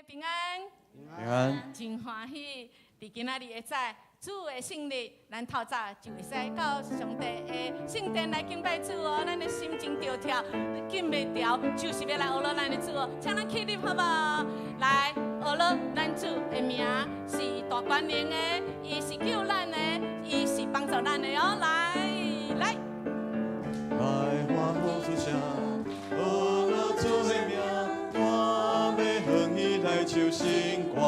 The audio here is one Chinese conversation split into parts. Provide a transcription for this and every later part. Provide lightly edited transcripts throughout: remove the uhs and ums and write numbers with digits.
平安，平安，真欢喜！伫今仔日会在主的圣日，咱透早就会使到上帝的圣殿来敬拜主哦。咱的心情跳跳，禁袂掉，就是要来学了咱的主哦。请咱起立好无？来学了咱主的名是大权能的，伊是救咱的，伊是帮助咱的哦。来，来欢呼出声，学了主的名，我要向伊来唱新歌。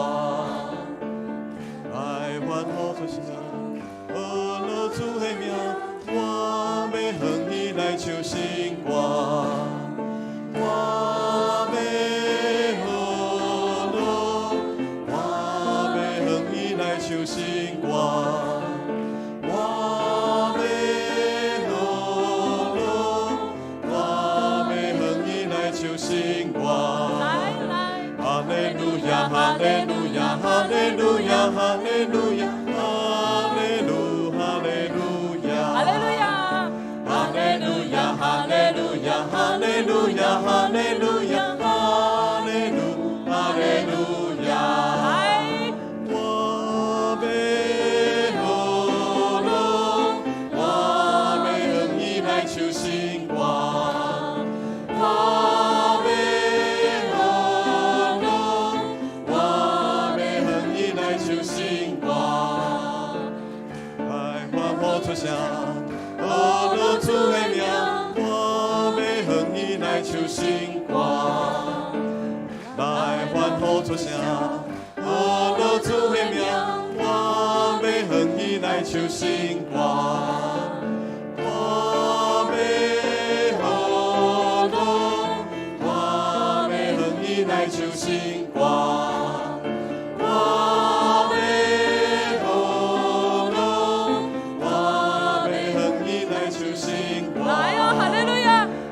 来欢呼出声，学了主的名，我要向伊来唱新歌。我要学了，我要向伊来唱新歌。我要学了，我要向伊来唱新歌。哈利路亚，哈利路亚，哈利路亚，哈利路亚，哈利路，哈利路亚，哈利路亚，哈利路亚，哈利路亚，哈利路亚，哈利路亚，哈利路，哈利路亚。我要学了，我要向伊来唱新歌。出声，学了主的名，我要向伊来唱新歌。来欢呼出声，学了主的名，我要向伊来唱新歌。我要学了，我要向伊来唱新歌。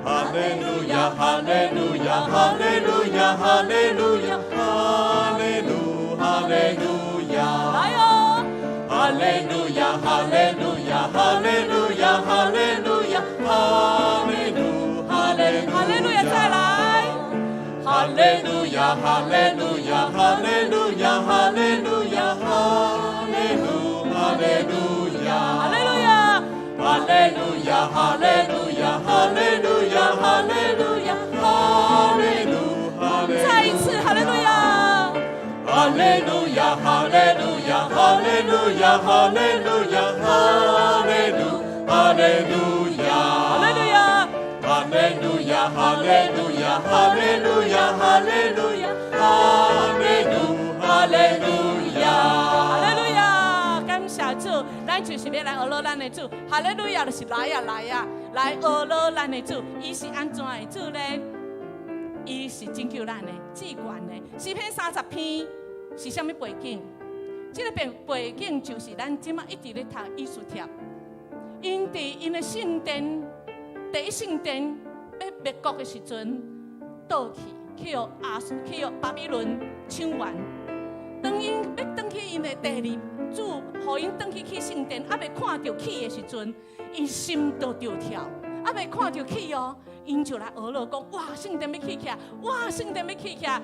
哈利路亚，哈利路亚，哈利路亚，哈利路亚，哈利路，哈利路亚。来哦！哈利路亚，哈利路亚，哈利路亚，哈利路亚，哈利路，哈利路，哈利路亚，再来！哈利路亚，哈利路亚，哈利路亚，哈利路亚，哈利路，哈利路亚，哈利路亚。哈利路亚，哈利路亚，哈利路亚，哈利路亚，哈利路，哈利路。再一次，哈利路亚！哈利路亚，哈利路亚，哈利路亚，哈利路亚，哈利路，哈利路亚，哈利路亚，哈利路亚，哈利路亚，哈利路亚，哈利路亚，哈利路，哈利路亚，哈利路亚！感谢主，咱就是要来学了咱的主。哈利路亚就是来呀来呀，来学了咱的主。伊是安怎的主呢？伊是拯救咱的、至权的。诗篇30篇是啥物背景？这个背景就是咱即马一直咧读艺术帖。因伫因的圣殿，第一圣殿要灭国的时阵倒去互巴比伦抢完。当因要转去因的第二主，互因转去圣殿，还未看到起的时阵，因心都着跳，还未看到起哦，因就来学了讲：哇，圣殿要起起来！哇，圣殿要起起来！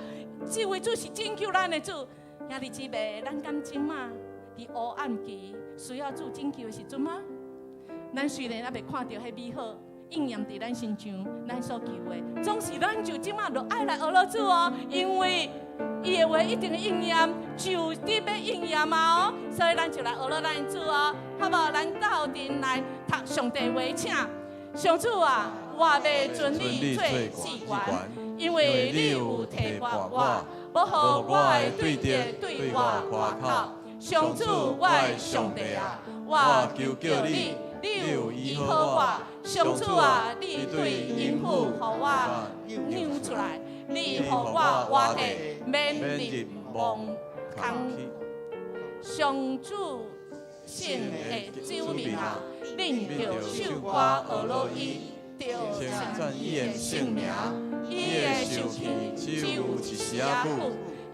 这位主是拯救咱的主。兄弟姊妹，咱敢今嘛伫黑暗期需要主拯救的时阵吗？咱虽然还未看到迄美好应验伫咱身上，咱所求的，总是咱就即马就爱来学了主哦，因为伊的话一定会应验，就得要应验嘛哦，所以咱就来学了咱的主哦，好无？咱斗阵来读上帝话，请上主啊，我要尊你做至权，因为你有提拔我，要互我的对敌对我夸口。上主，我的上帝啊，我求叫你，你有医好我。上主啊，你对因父予我扭出来，你予我活体，免入亡空。上主圣的子民啊，恁着守我学了伊，着称赞伊的圣名。伊的受气只有一时仔久，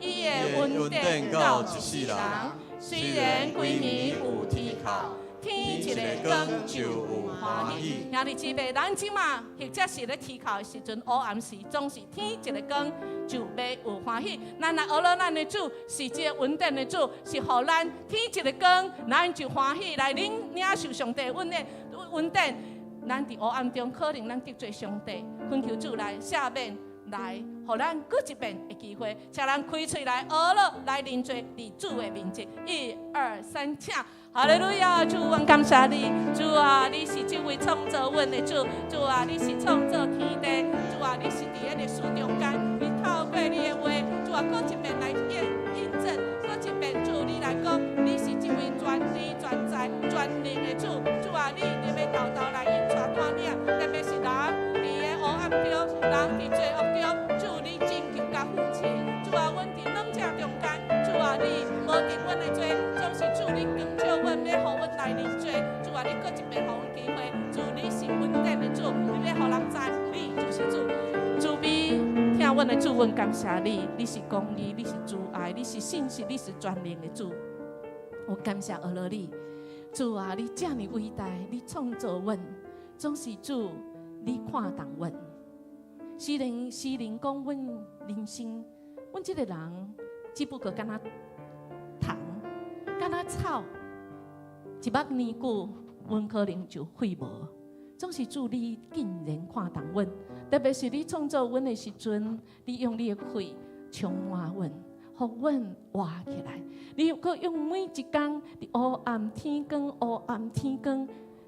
伊的恩典到一世人。虽然规暝有天哭，天一个光就有欢喜。兄弟姊妹，咱即马或者是咧祈祷的时阵，黑暗时总是天一个光就要有欢喜。咱来学了咱的主是这个稳定的主，是互咱天一个光，咱就欢喜来领受上帝稳定。咱伫黑暗中，可能咱得罪上帝，恳求主来赦免。来，互咱搁一遍的机会，请咱开嘴来学了，来认罪伫主的面前。1、2、3，请！哈利路亚！主，阮感谢你，主啊，你是这位创造阮的主，主啊，你是创造天地，主啊，你是伫个历史中间，你透过你的话，主啊，搁一遍来印证，搁一遍主你来讲，你是这位全知全在全能的主，主啊，你特别豆豆来引带带领，特别是人伫个黑暗中，人伫罪恶中，主你拯救甲扶持，主啊，阮伫两者中间，主啊，你无定阮的罪，总是主你光照阮，要互阮来认罪，主啊，你搁一遍互阮机会，主你是稳定的主，你要互人知，你就是主，主你听阮的主，阮感谢你，你是公义，你是主爱，你是信实，你是全能的主，我感谢阿罗你，主啊，你这么伟大，你创造阮，总是主。你看重阮，诗人讲阮人生，阮这个人只不过敢若虫，敢若草，一百年久，阮可能就废无。总是主你竟然看重阮，特别是你创造阮的时阵，你用你的血充满阮，互阮活起来。你又搁用每一天的黑暗天光，黑暗天光。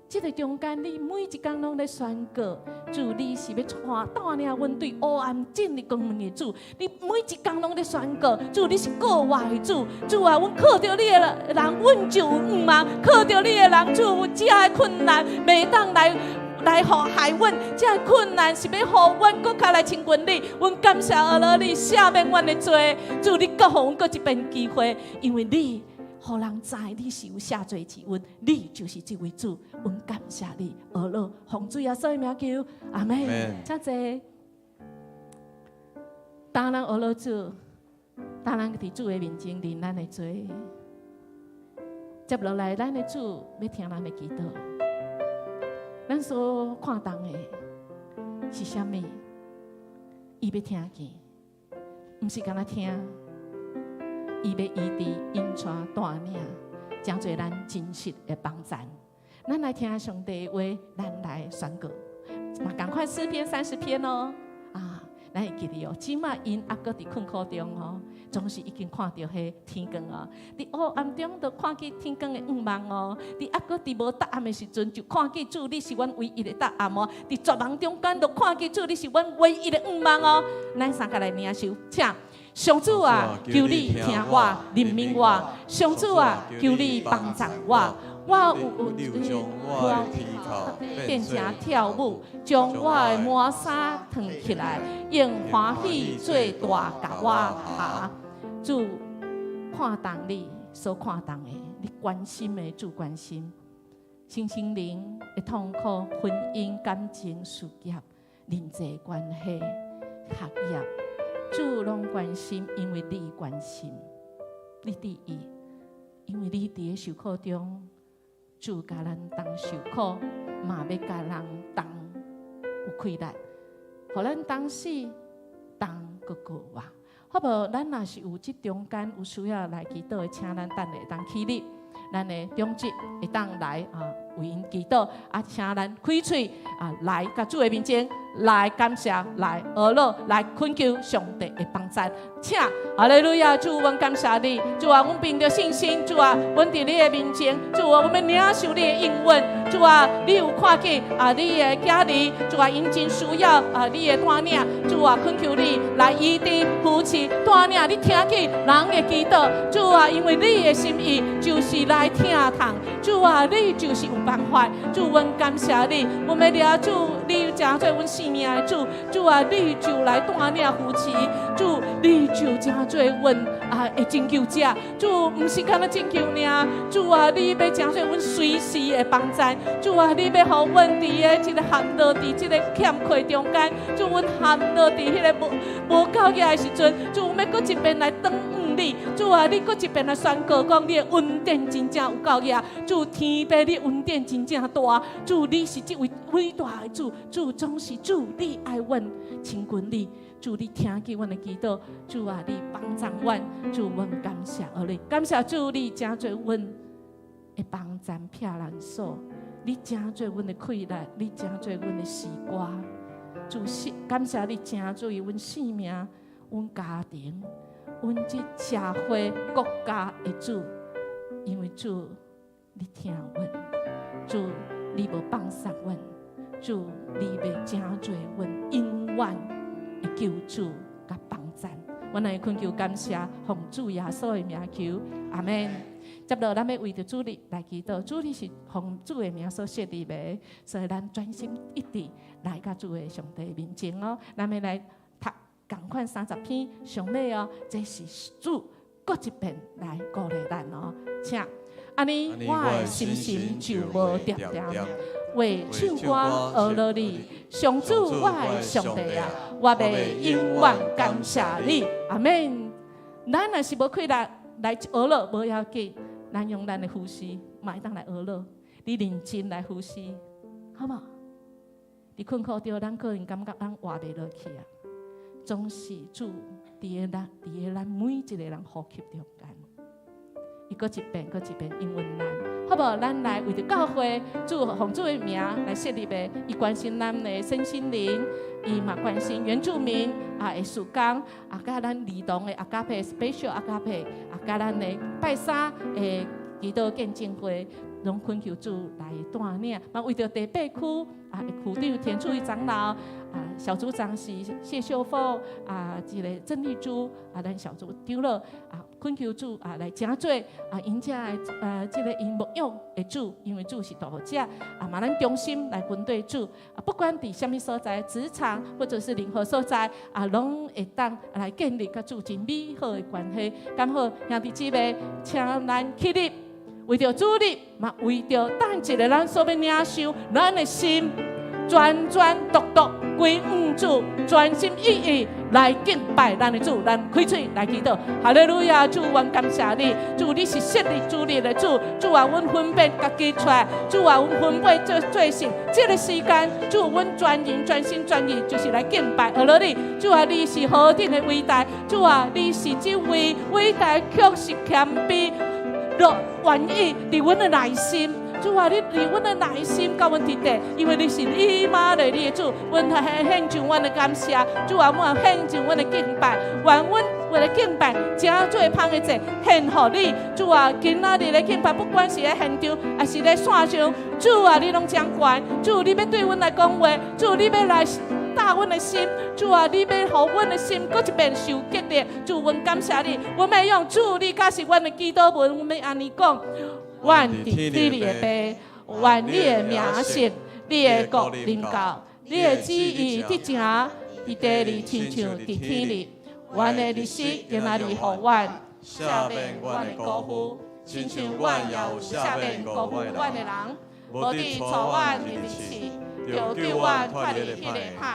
这个中间，你每一天拢在宣告，主你是要带领阮对黑暗进入光明的主。你每一天拢在宣告，主你是国外的主。主啊，阮靠着你的人，阮就有五万；靠着你的人，主有这个困难，袂当来害阮。这个困难是要互阮搁较来亲近你。阮感谢阿罗你赦免阮的罪，主你搁互阮搁一遍机会，因为你。互人知你是有下罪之恩，你就是这位主，阮感谢你，阿罗奉主耶稣的名求，阿门。谢谢。当咱阿罗主，当咱伫主的面前认咱的罪，接落来咱的主要听咱的祈祷。咱所看重的是啥物？伊要听见，毋是干那听。伊要医治、引带、带领，真侪咱真实的帮助。咱来听上帝的话，咱来宣告。嘛，赶快诗篇30篇哦！啊，咱会记得哦。即马因还搁伫困苦中哦，总是已经看到迄天光哦。伫黑暗中，就看见天光的光芒哦。伫还搁伫无答案的时阵，就看见主你是阮唯一的答案哦。伫绝望中间，就看见主你是阮唯一的光芒哦。咱三个来领受，请。上主啊，求你听我，怜悯我。上主啊，求你帮助我。我有将我的皮壳变成跳舞，将我的满衫脱起来，用欢喜做大甲我下。主看重你所看重的，你关心的主关心。身心灵的痛苦、婚姻、感情、事业、人际关系、学业。主拢关心，因为你关心，你第一，因为你伫个受苦中，主甲咱同受苦，嘛要甲人同有快乐，互咱同死，同搁过活。好无？咱若是有即中间有需要来祈祷的，请咱等下当起立，咱的中职会当来为因祈祷，请咱开嘴来甲主的面前。来感谢，来阿罗，来恳求上帝的帮助，请哈利路亚！主，阮感谢你，主啊，阮凭着信心，主啊，阮伫你的面前，主啊，我们领受你的应允，主啊，你有看见你的家里，主啊，因真需要你的带领，主啊，恳求你来医治、扶持、带领，你听见人的祈祷，主啊，因为你的心意就是来听从，主啊，你就是有办法，主，阮感谢你，我们了主，你真做阮生命的主，主啊，你就来带领扶持，主，你就真做阮的拯救者，主，毋是干那拯救尔，主啊，你要真做阮随时的帮助，主啊，你要互阮伫个即个陷落伫即个欠缺中间，主，阮陷落伫迄个无够额的时阵，主，要搁一遍来转敬你，主啊，你搁一遍来宣告讲，你的恩典真正有够额，主天父，你恩典真正大，主你是这位伟大的主，主总是主，你爱阮，亲近你，主你听见阮的祈祷，主啊，你帮助阮，主阮感谢你，感谢主，你真做阮的帮助撇难锁，你真做阮的快乐，你真做阮的时光。主是感谢你，真做阮性命、阮家庭、阮这社会、国家的主，因为主你听阮，主你无放杀阮，主你要真做阮永远的救主甲帮助。阮来恳求感谢，奉主耶稣的名求，阿门。接落，咱要为着主力来祈祷，主力是奉主的名所设立的，所以咱专心一致来到主的上帝面前哦。咱要来读同款30篇上尾哦，这是主各一遍来鼓励咱哦。请，安尼我的心就无点点，为唱歌学乐你，上主我的上帝啊，我要永远感谢你，阿门。咱若是无快乐来学乐，无要紧。咱用咱的呼吸，嘛会当来学乐。你认真来呼吸，好无？你困苦着，咱个人感觉咱活袂落去啊。总是主伫个咱每一个人呼吸中间，伊搁一遍搁一遍应允咱，好无？咱来为着教会，主奉主的名来设立的，伊关心咱的身心灵，伊嘛关心原住民的事工，甲咱儿童的阿加佩 special 阿加佩，甲咱的拜三的祈祷见证会，拢恳求主来带领。嘛为着第8区区长田处长老小组长是谢秀凤一个郑丽珠咱小组长了恳求主来真做因遮的这个因牧养的主，因为主是大者嘛咱衷心来跟对主不管伫什么所在，职场或者是任何所在拢会当来建立甲主真美好的关系。咁好，兄弟姊妹，请咱起立，为着主力，嘛为着等一个咱所要领受，咱的心专独归主，专心意义来敬拜咱的主，咱开嘴来祈祷。哈利路亚！主，阮感谢你，主你是设立主力的主，主啊，阮分辨家己出来，主啊，阮分辨做成这个时间，主，阮专心全意，就是来敬拜阿罗你。主啊，你是何等的伟大，主啊，你是这位伟大却是谦卑。愿意伫阮的内心，主啊，你伫阮的内心甲阮伫地，因为你是以马内利的主，阮献上阮的感谢，主啊，阮献上阮的敬拜，愿阮为了敬拜，真最芳的祭献予你，主啊，今仔日的敬拜，不管是在现场还是在线上，主啊，你拢掌管，主你要对阮来讲话，主你要来打阮的心，主啊，你要互阮的心搁一遍受激励，主，阮感谢你，阮要用主你才是阮的祈祷文，阮要安尼讲，愿伫天里的父，愿你的名圣，你的国临到，你的旨意伫正伫地里，亲像伫天里。阮的日子今仔日予阮赦免阮的辜负，亲像阮也有赦免辜负阮的人，无伫错阮的日子，就救阮脱离迄个歹。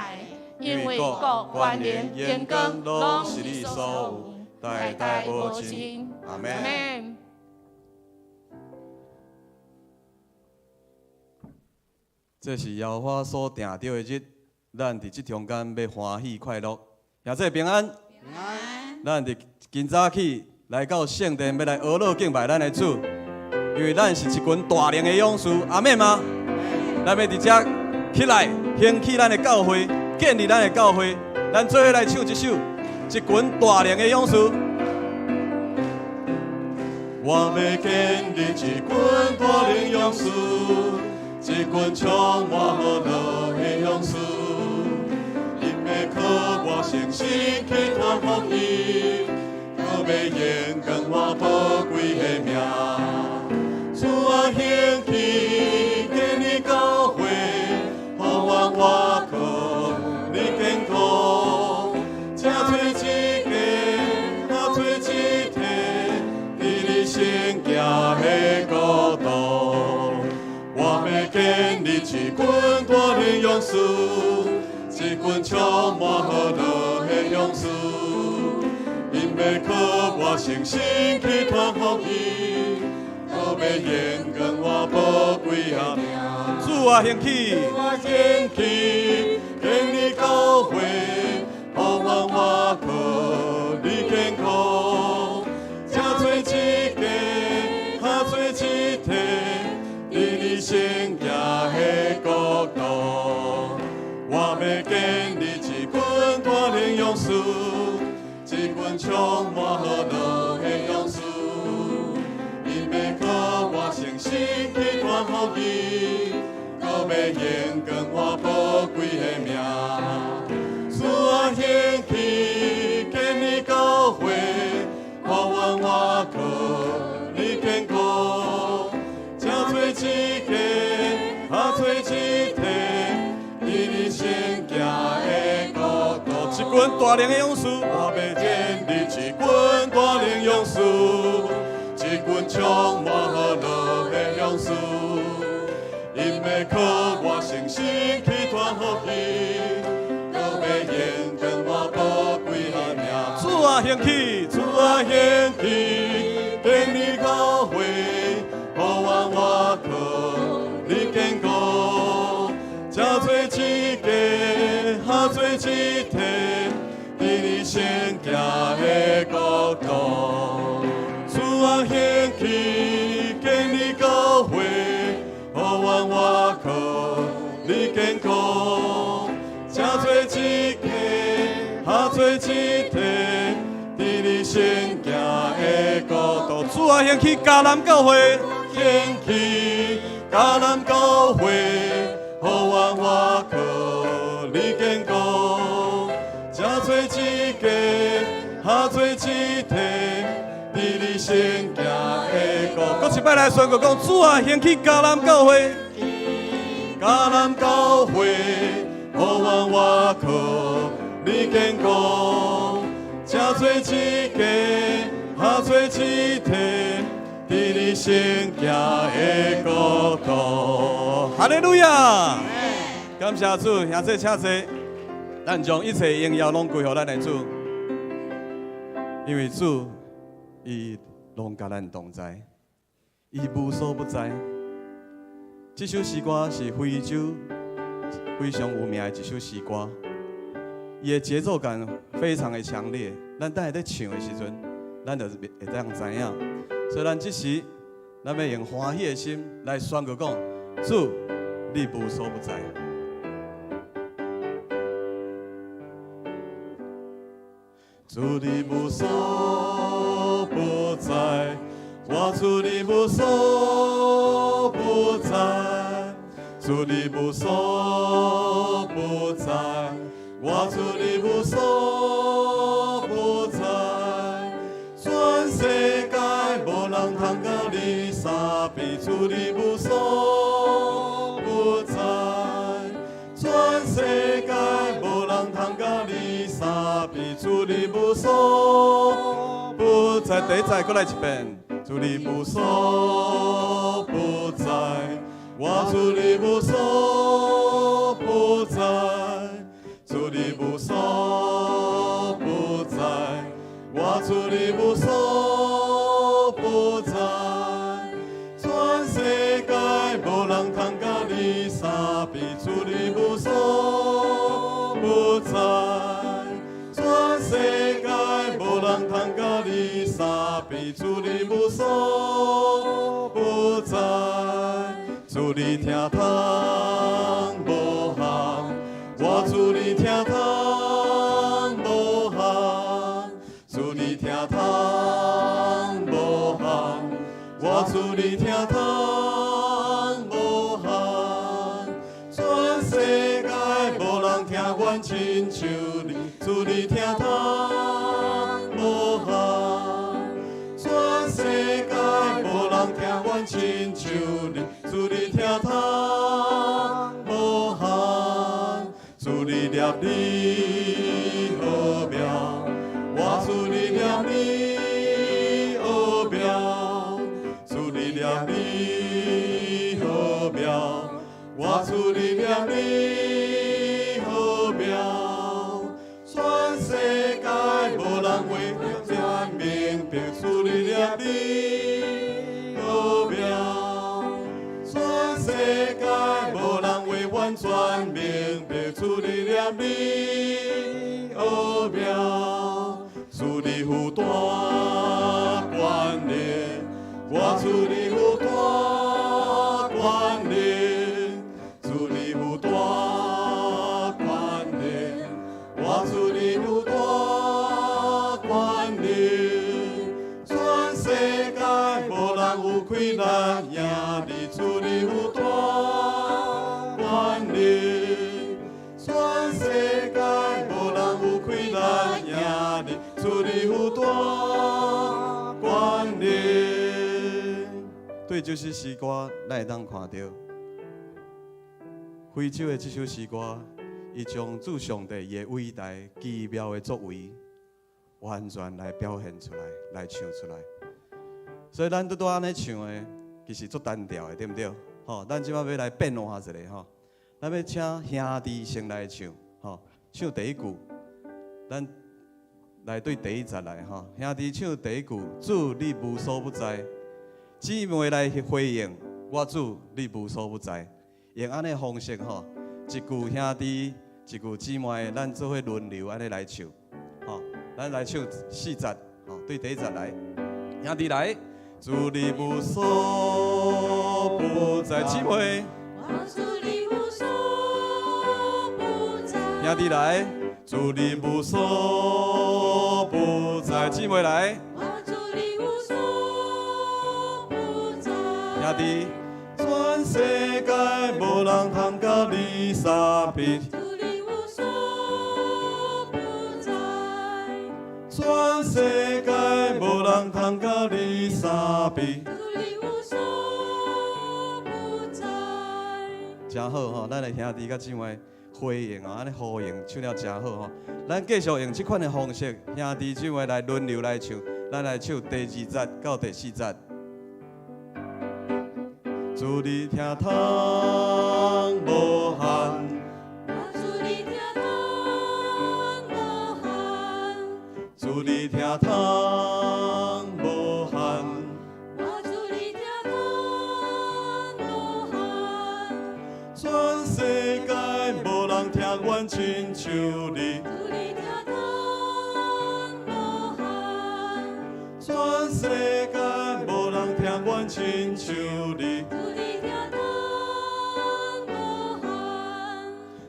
因为国、权力、荣光，拢是你所有，代代无尽。阿门。这是耶和华所定定的日，咱伫这中间要欢喜快乐，也这平安。平安。咱伫今早起来到圣殿，要来学乐敬拜咱的主，因为咱是一群大能的勇士。阿门吗？咱要伫这起来，兴起咱的教会，建立咱的教会。咱做伙来唱一首一群大能的勇士。我要建立一群大能勇士。一群充满欢乐的勇士，因要靠我诚心去传福音，靠要延更我宝贵的命。主啊，兴起建立教会，予我靠你健康，正做一个，那做一体，伫你圣行的国度。我要建立一群大能勇士，一群充满欢乐的勇士，因要靠我诚心去传福音，我要献光我宝贵的命。主啊，兴起，我兴起，建立教会，盼望我靠你健康，正做一家，合做一体，伫你圣洁的国度。我要建立一群大能勇士，一群充满好乐的勇士，因要靠我诚心去传福音，我要献光我宝贵的命。主啊，兴起，建立教会，盼望我靠你健康，正做一家，合做一体。你圣洁的国度，一群大能的勇士，我要建立一群大能勇士，一群充满好乐的勇士，因要靠我诚心去传福音，我要献光我宝贵的命。主啊，兴起，主啊，兴起，建立教会，盼望我靠你健康。正做一家，合做一体，伫你圣洁的国度。主啊，兴起，建立教会，盼望我靠你健康。正做一家，合做一体，伫你圣洁的国度。主啊，兴起，迦南教会，兴起，迦南教会。盼望我靠你健康，正做一家，合做一体，伫你圣洁的国。搁一摆来宣告讲，主啊，兴起迦南教会，迦南教会，盼望我靠你健康，正做一家，合做一体。伫你圣洁的国度，哈利路亚！感谢主，兄弟请坐，咱将一切荣耀拢归乎咱的主，因为主伊拢甲咱同在，伊无所不在。这首诗歌是非洲非常有名的一首诗歌，伊的节奏感非常的强烈，咱等下在唱的时阵，咱就会这样知影。所以咱这时，咱要用欢喜的心来宣告讲：主，你无所不在。主，你无所不在，我主你无所不在，主你无所不在，我主你无所不在，全世界。无人通甲你相比，主你无所不在，全世界无人通甲你相比，主你无所不在。第一再过来一遍，主你无所不在，我主你无所不在，主你无所不在，我主你无所不在，全世界无人通甲你相比，主你无所不在，全世界无人通甲你相比，主你无所不在，主你听通无限，我主你听通无限，主你听通。我主你听通无限，全世界无人听阮亲像你，主你听通无限，全世界无人听阮亲像你，主你听通无限，主你念你奥妙，我主你念你奥妙。念你好妙，我主你念你好妙，全世界无人会了。你奥妙，全世界无人会完全明白，主你念你奥妙，主你有大权力，我主你有大权力，主你有大权力，我主你有大权力，全世界无人有困难赢你，主你有大权力，全世界无人有困难赢你，主你有大权力。对这首诗歌，咱会当看到，非洲的这首诗歌，伊将主上帝伊的伟大、奇妙的作为，完全来表现出来，来唱出来。所以咱拄安尼唱的，其实足单调的，对不对？吼，咱即摆要来变化一下吼，咱要请兄弟先来唱，吼，唱第一句，咱来对第一节来吼，兄弟唱第一句，主你无所不在。姊妹来回应，我主你无所不在，用安尼方式吼，一句兄弟，一句姊妹，咱做伙轮流安尼来唱，吼，咱来唱4节，吼，对第一节来，兄弟来，主你无所不在，姊妹，我主你无所不在，兄弟来，主你无所不在，姊妹来。兄弟，全世界无人通甲你相比。主你无所不在，全世界无人通甲你相比。主你无所不在。真好吼，咱的兄弟甲姊妹回应哦，安尼呼应唱了真好吼。咱继续用这款的方式，兄弟姊妹来轮流来唱，咱来唱第2节到第4节。主你听通无限，我主你听通无限，主你听通无限，我主你听通无限，全世界无人听阮亲像你，主你听通无限，全世界无人听阮亲像你。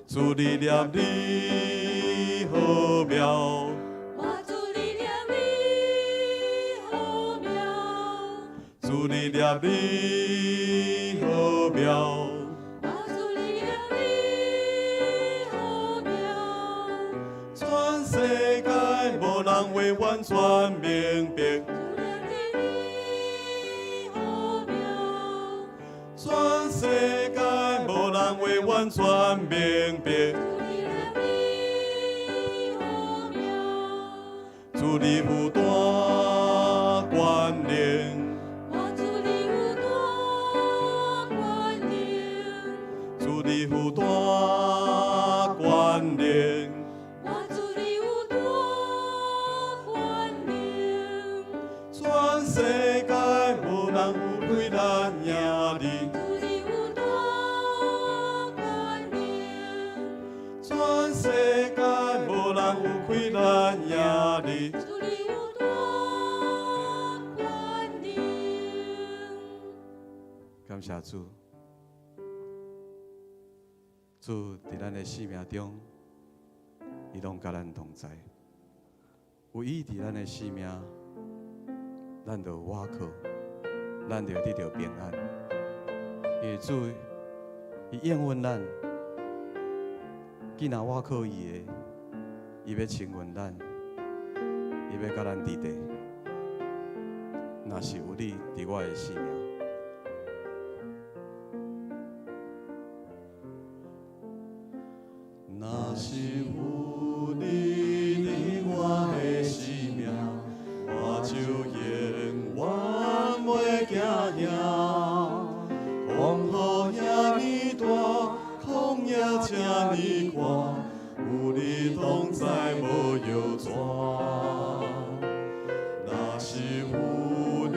主你念你好妙，我主你念你好妙，主你念你好妙，我主你念你好妙，全世界无人会完全明白，主念你好妙，全世界无人会完全明白。主你有大权力，我主你有大权力，主你有大权力，我主你有大权力，全世界无人有困难赢你，主你有大权力，全世界无人有困难赢你。主你有大权力。感谢主，主伫咱的生命中，伊拢甲咱同在。有伊伫咱的生命，咱就倚靠，咱就得到平安。因为主，伊应允咱，既然倚靠伊的，伊要亲吻咱，伊要甲咱伫地。若是有你伫我的生命。若是有你伫我的生命，我就永远袂惊惊。风雨遐尼大，风也这尼宽，有你同在无忧喘。若是有你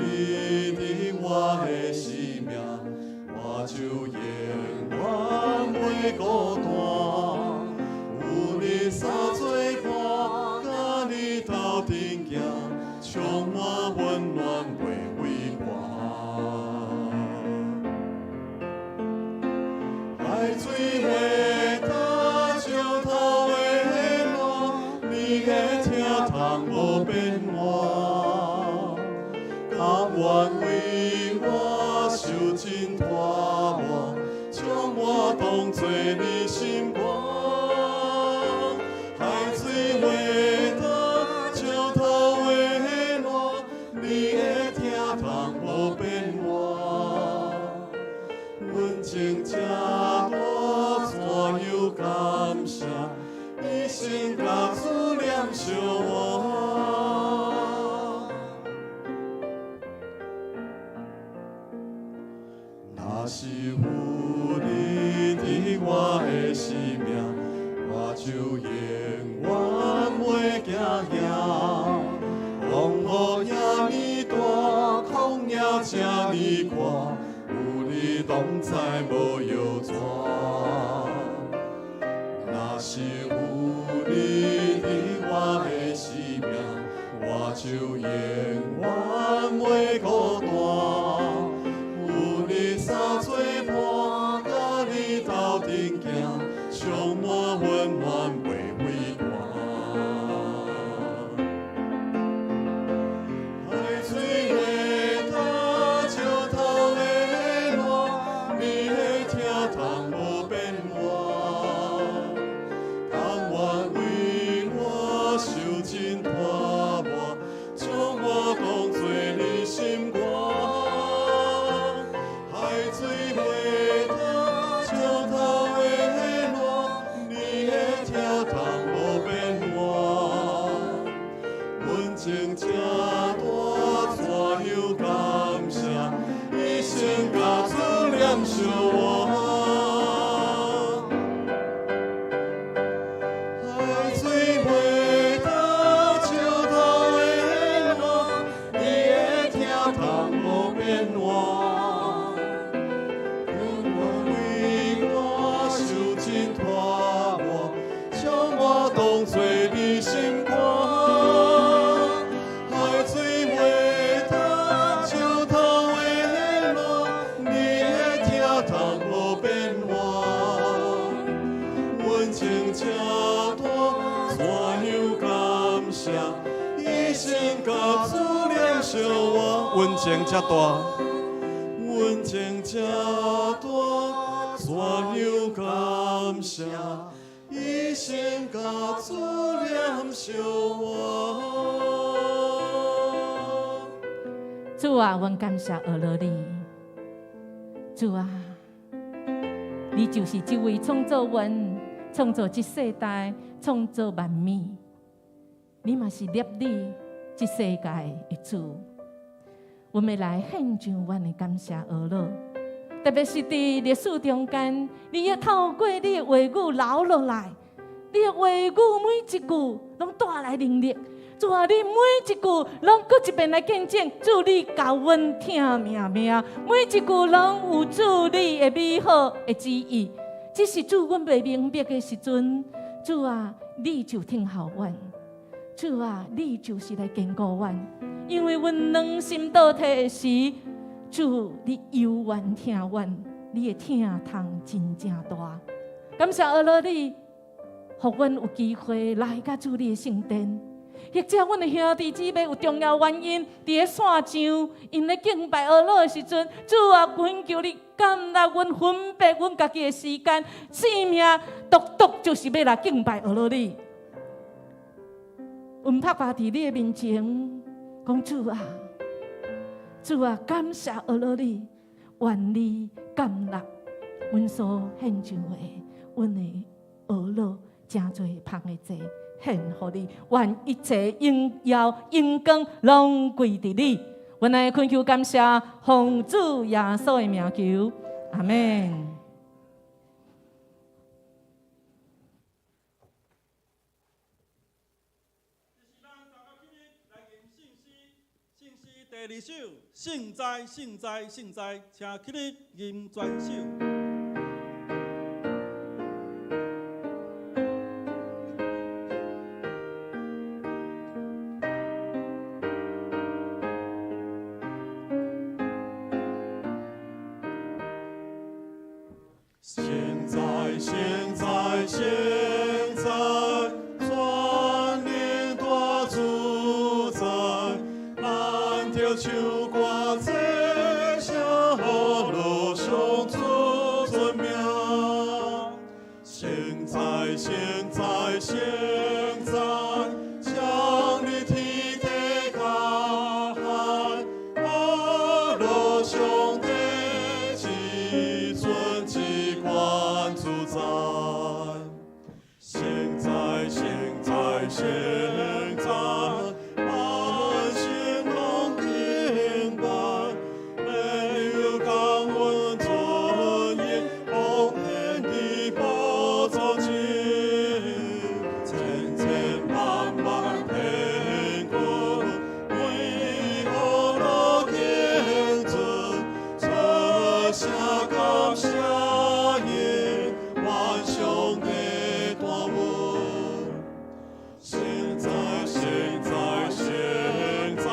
行，充满温暖袂畏寒。海水会打石头的浪，你的听筒无变换，甘愿为我受尽拖磨，将我当作你心肝。海水会打石头的浪，你的听筒无变换，阮情这大，怎样感谢？一生甲主念相换。若是有你伫我的生命，我就永远袂惊惊。风雨遐尼大，风也这尼宽，有你拢知无摇喘。若是有你伫我的生命，我就永远袂孤单。有你三做伴，甲你斗阵行，充满温暖袂畏寒。海水会打石头的浪，你的听筒无变换，甘愿为我受尽拖磨，将我当作你心肝。海水会打石头的浪，你的听筒无变换，阮情这大，怎样感谢？一生甲主念相换。海水会打石头的浪，你的听筒无变换，为我受尽拖磨，将我当作你心肝。海水会打石头的浪，你的听筒无变换，阮情这大，怎样感谢？一生甲主念相换，阮情这大。阮情这大，怎样感谢？一生甲主念相换。主啊，阮感谢俄罗你。主啊，你就是这位创造阮、创造这世代、创造万物。你嘛是立你这世界的主。我们来献上阮的感谢俄罗，特别是伫历史中间，你要透过你的话语留落来，你的话语每一句拢带来能力。主啊，你每一句拢搁一遍来见证，主你教阮听命命，每一句拢有主你的美好的旨意。只是主阮袂明白的时阵，主啊，你就听候阮。主啊，你就是来坚固阮，因为阮软心倒退时，主你犹原听阮，你的听筒真正大。感谢阿罗你，互阮有机会来到主你的圣殿。或者阮的兄弟姊妹有重要原因，伫咧线上因咧敬拜阿罗的时阵，主啊，恳求你感纳阮分别阮家己的时间、性命，独独就是要来敬拜阿罗你。阮拍趴伫你的面前，讲主啊，主啊，感谢阿罗你，愿你感纳阮所献上的，阮的阿罗真侪芳的祭。献予你，愿一切荣耀、荣光拢归伫你。阮来恳求感谢，奉主耶稣的名求，阿门。第二首，圣哉，圣哉，圣哉，请起立吟全首。现在，现在，现在，全年大自在，咱着唱歌这声呼噜上主尊名。现在，现在，现在，将你天地加海，呼噜上帝至尊至宽自在。现在，现在，现在，万姓拢敬拜，没有降温尊严，奉献的宝座前，千千万万天国，为何落敬尊，这下感谢耶，万上帝大恩。现在，现在，现在，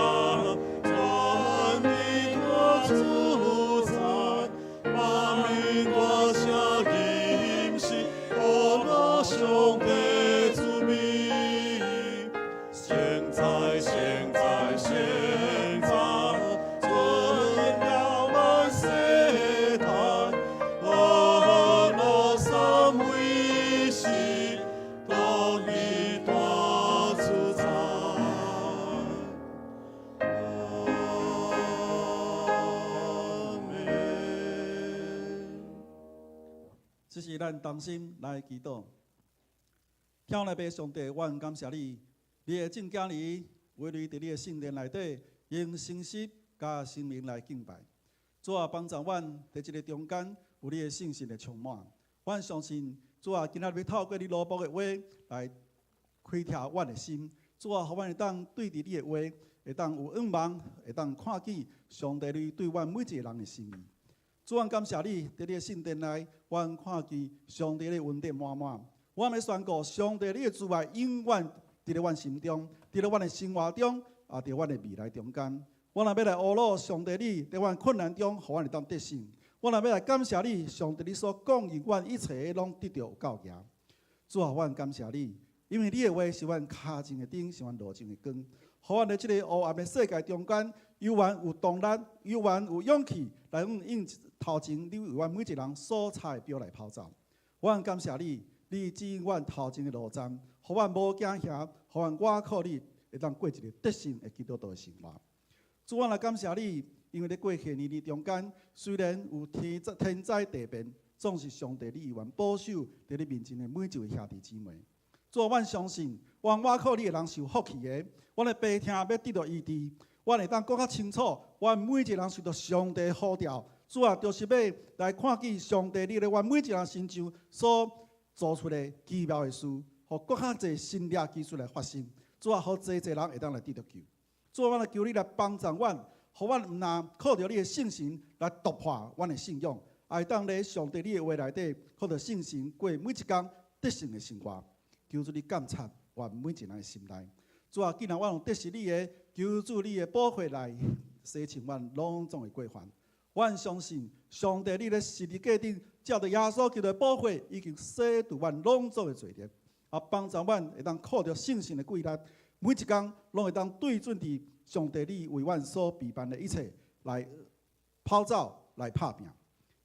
全地大自在，万民大声吟诗，呼噜上帝之名。现在，现在，现在，尊了万世代，呼噜三位是，当你大自在。阿门。这是咱同心来祈祷。天父来爸上帝，我感谢你，你的正经里为你伫你的圣殿内底，用诚实加生命来敬拜。主啊，帮助阮伫这个中间有你的信心的充满。阮相信主啊，今仔日透过你罗卜的话来开拓阮的心。主啊，互阮会当对伫你的话，会当有仰望，会当看见上帝你对阮每一个人的心意。主啊，感谢你，伫你的圣殿内，阮看见上帝的恩典满满。我要宣告，上帝你的慈爱永远伫咧阮心中，伫咧阮的生活中，也伫阮的未来中间。我若要来学乐上帝你伫阮困难中，互阮会当得胜。我若要来感谢你，上帝你所供应阮一切拢得到有够行。主啊，阮感谢你，因为你的话是阮脚前的灯，是阮路前的光。互阮伫即个黑暗的世界中间，有缘有动力，有缘有勇气来用头前你为阮每一个人所踩的标来跑走。我感谢你，你指引阮头前的路站，互阮无惊吓，互阮我靠你会当过一个得胜的基督徒的生活。主，我来感谢你，因为咧过去年中间，虽然有天灾地变，总是上帝你愿保守伫你面前的每一位兄弟姊妹。主，阮相信，我靠你的人是有福气的，阮的病痛要得到医治，阮会当更较清楚，阮每一个人受到上帝的呼召。主啊，就是要来看见上帝你咧阮每一个人身上所做出的奇妙的事，互更较侪新的技术来发生。主啊，互侪人会当来得到救。主啊，我来求你来帮助阮，互阮毋但靠着你的信心来突破阮的信仰，也会当咧上帝你的话内底，靠着信心过每一天得胜的生活。求主你监察阮每一个人的心内。主啊，既然阮有得胜你的，求主你的保护来洗清阮拢总的过犯。阮相信上帝你咧十字架顶照着耶稣基督的保护，已经洗除阮拢总的罪孽，也帮助阮会当靠着信心的规律，每一天拢会当对准伫上帝你为阮所备办的一切来跑走来拍拼。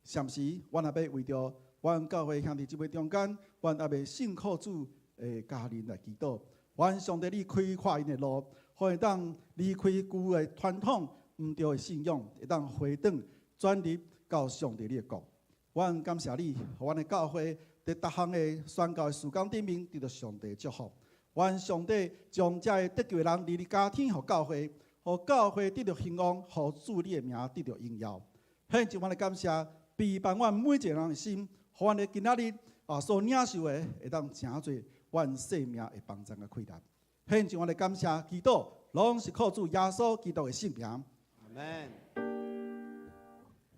暂时，阮也要为着阮教会兄弟姊妹中间，阮也要信靠主的家人来祈祷。愿上帝你开阔因的路，互会当离开旧的传统、毋对的信仰，会当回转转入到上帝你的国。阮感谢你，互阮的教会伫逐项的宣教的事工顶面得到上帝的祝福。愿上帝将这个得救的人离离加添，互教会，互教会得到兴旺，互主你的名得到荣耀。献上阮的感谢，陪伴阮每一个人的心，互阮的今仔日所领受的会当诚侪阮生命的帮助的开达。献上阮的感谢，祈祷拢是靠主耶稣基督的圣名。阿门。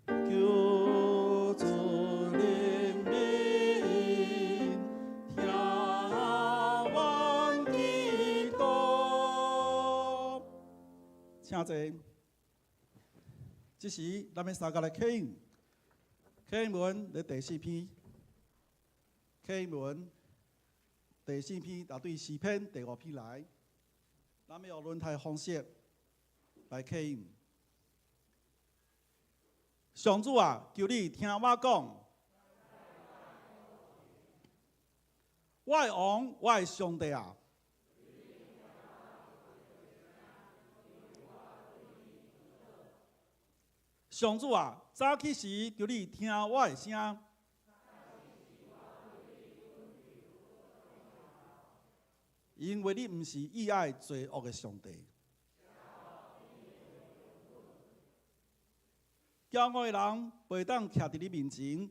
求主怜悯，听阮祈祷。请坐。这时，咱们三个来启应。启应文的第4篇启文第4篇答对诗篇第5篇来，咱们用轮胎方式来启应。上主啊，求你听我讲，我的王，我的上帝啊！上主啊，早起时求你听我的声。因为你毋是意爱罪恶的上帝，骄傲的人袂当徛伫你面前，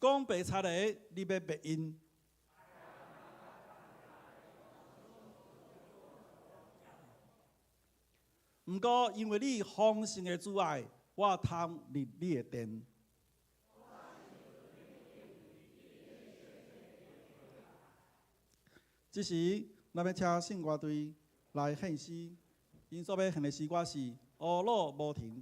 讲白贼的，你要白因。毋过因为你丰盛的主爱，我通入你的殿。这时，咱要请圣歌队来献诗，因所要献的诗歌是《乌鲁无停》。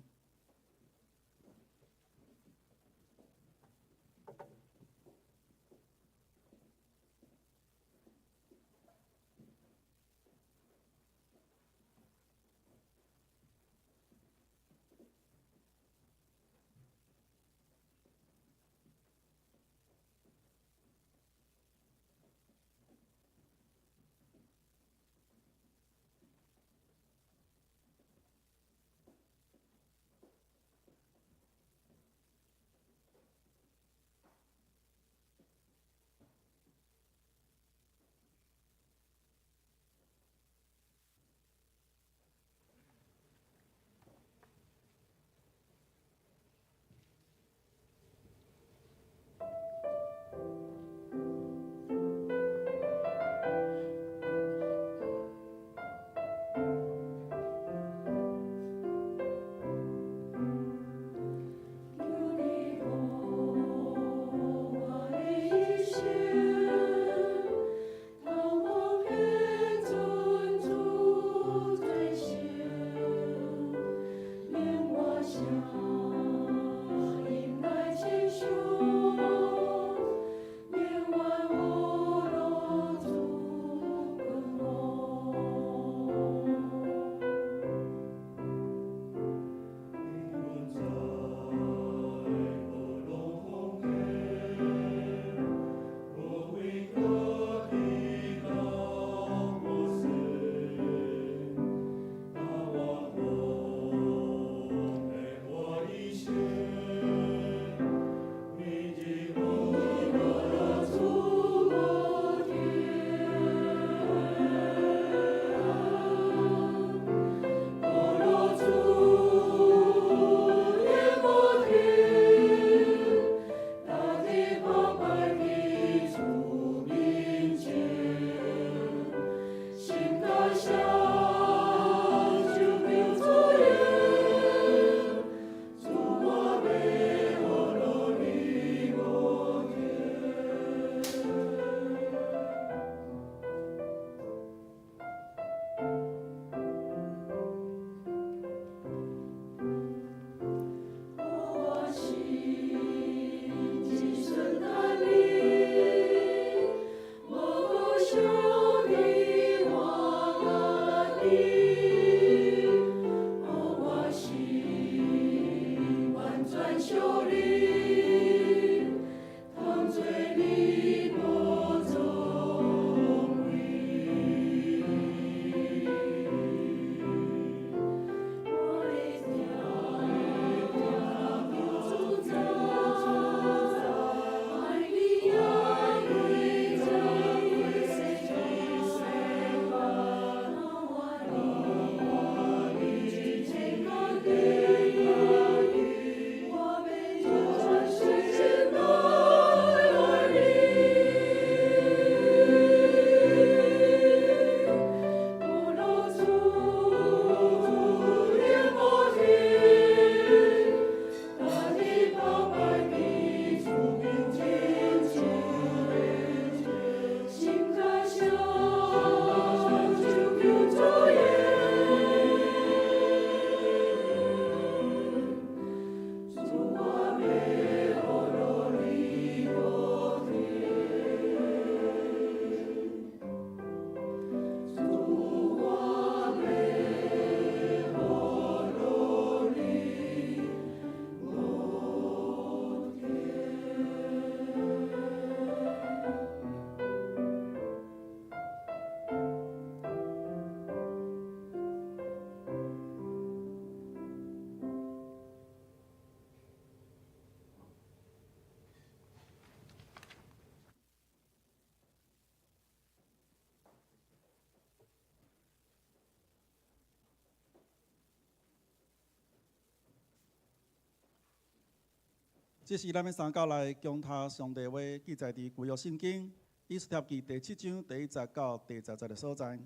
这是咱要参考来供他上帝话记载伫旧约圣经以斯帖记第7章第1节到第10节的所在。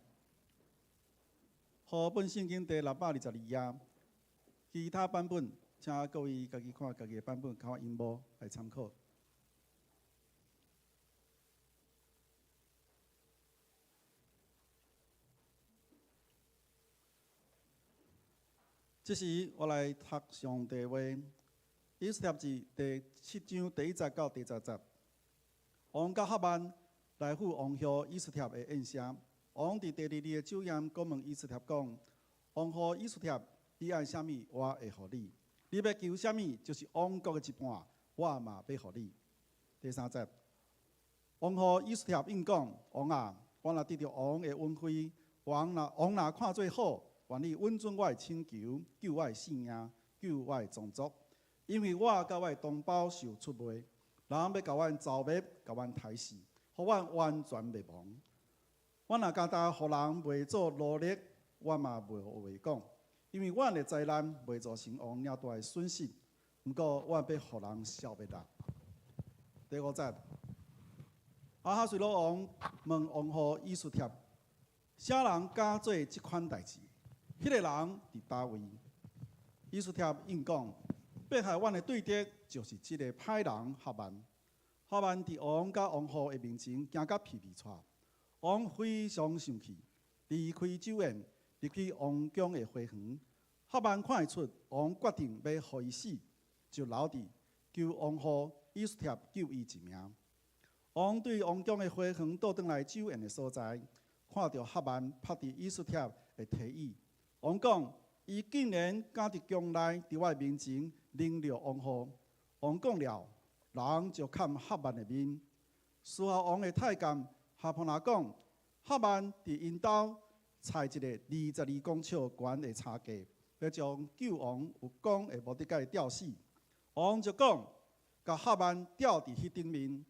和本圣经第622页，其他版本请各位家己看家己的版本，看音幕来参考。这时我来读上帝话。以斯帖记第7章第1节到第10节，王甲哈曼来赴王后以斯帖的宴席。王伫第2日的酒宴，讲问以斯帖讲：王后以斯帖，你爱啥物，我会互你；你要求啥物，就是王国的一半，我嘛要互你。第3节，王后以斯帖应讲：王啊，我若得到王的恩惠，王若看做好，愿你允准我的请求，救我的性命，救我的宗族。因为我甲我的同胞受出卖，人要甲阮造灭，甲阮杀死，互阮完全灭亡。我若敢当互人袂做奴隶，我嘛袂话讲，因为阮的灾难袂造成王了大的损失。毋过，我要互人消灭啦。第5节，亚哈随鲁王问王后以斯帖：啥人敢做即款代志？迄个人伫叨位？以斯帖应讲：迫害阮的对敌就是即个歹人哈曼。哈曼伫王甲王后的面前惊甲屁屁喘，王非常生气，离开酒宴，入去王宫的花园。哈曼看会出王决定要互伊死，就留伫求王后以斯帖救伊一命。王对王宫的花园倒转来酒宴的所在，看到哈曼拍伫以斯帖的提议，王讲：伊竟然敢伫宫内伫我面前凌辱王后。王讲了，人就看哈曼的面。事后王的太监哈普拿讲，哈曼伫因兜采一个22公尺悬的叉架，要将救王有功的摩底改吊死。王就讲，甲哈曼吊伫迄顶面，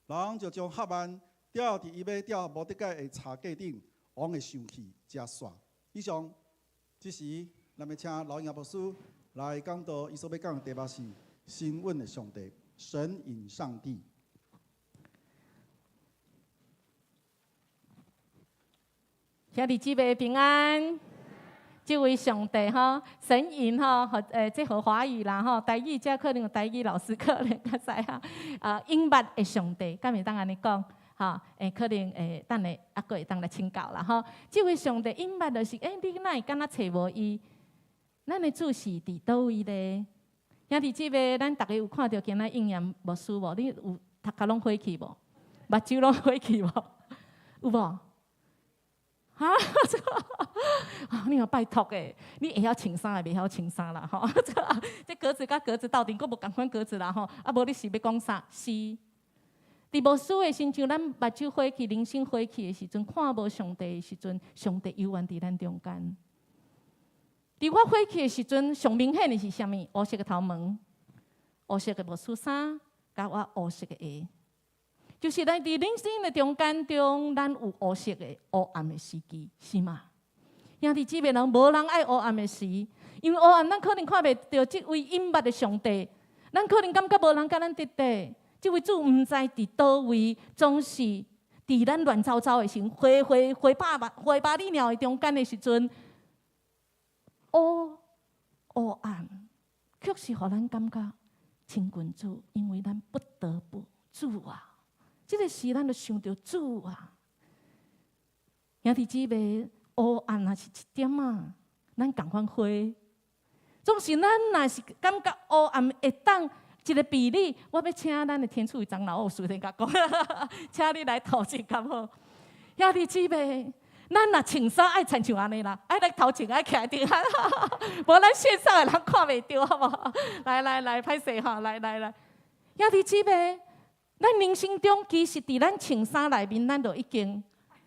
人就将哈曼吊伫伊要吊摩底改的叉架顶。王会生气，真煞。以上，这时咱要请老杨牧师来讲到伊所要讲的题目是新稳的上帝，神隐上帝。兄弟姊妹平安，这位上帝哈，神隐哈，这和华语啦哈，台语这可能有台语老师可能较知哈，英捌的上帝，敢会当安尼讲？哈，可能等下还佫会当来请教啦吼。这位上帝英捌就是你哪会敢若找无伊？咱的主是伫倒位咧？兄弟姊妹，咱大家有看到今仔应验牧师无？你有头壳拢火去无？目睭拢火去无？有无？哈，你有拜托诶，你会晓穿衫诶，袂晓穿衫啦吼。这格子甲格子斗阵，佫无共款格子啦吼。啊，无你是要讲啥？是。伫无事诶，亲像咱目睭火去、灵性火去诶时阵，看无上帝诶时阵，上帝永远伫咱中间。伫我火去诶时阵，上明显诶是啥物？黑色诶头毛、黑色诶无恤衫，甲我黑色诶鞋，就是咱伫灵性诶中间中，咱有黑色诶黑暗诶时机，是吗？兄弟姊妹，人无人爱黑暗诶时，因为黑暗咱可能看袂到即位隐捌诶上帝，咱可能感觉无人甲咱得地。这位主毋知伫倒位，总是伫咱乱糟糟的时阵，花巴里鸟的中间的时阵，黑暗，确实互咱感觉亲近主，因为咱不得不主啊。这个时咱就想到主啊。兄弟姊妹，黑暗若是一点啊，咱共款花，总是咱若是感觉黑暗会当。一个比例，我要请咱的天主长老，我随便甲讲，请你来头前敢好？兄弟姊妹，咱若穿衫爱穿像安尼啦，爱来头前爱徛顶啊，无咱线上的人看袂到，好无？来，歹势哈，来，兄弟姊妹，咱人生中其实伫咱穿衫内面，咱就已经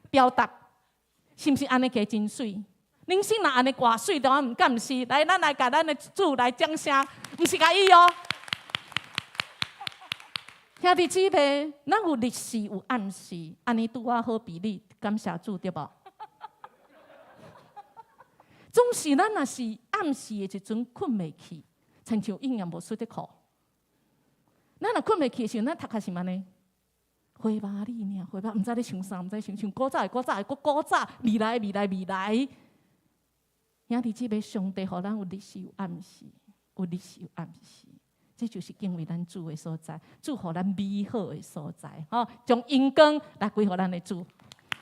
表达，是毋是安尼加真水？人生若安尼偌水，当然毋敢毋是。来，咱来甲咱的主来掌声，毋是甲伊哦。兄弟姊妹，咱有日时有暗时，安尼拄啊好比例，感谢主对无？总是咱若是暗时的时阵困袂去，亲像应验无出的苦。咱若困袂去的时候，咱读较是安尼，花麻里呢，花麻，毋知咧想啥，毋知想古早，古早，未来。兄弟姊妹，上帝互咱有日时有暗时，有日时有暗时，这就是敬畏咱主的所在，主互咱美好的所在。吼，将阳光来归互咱的主。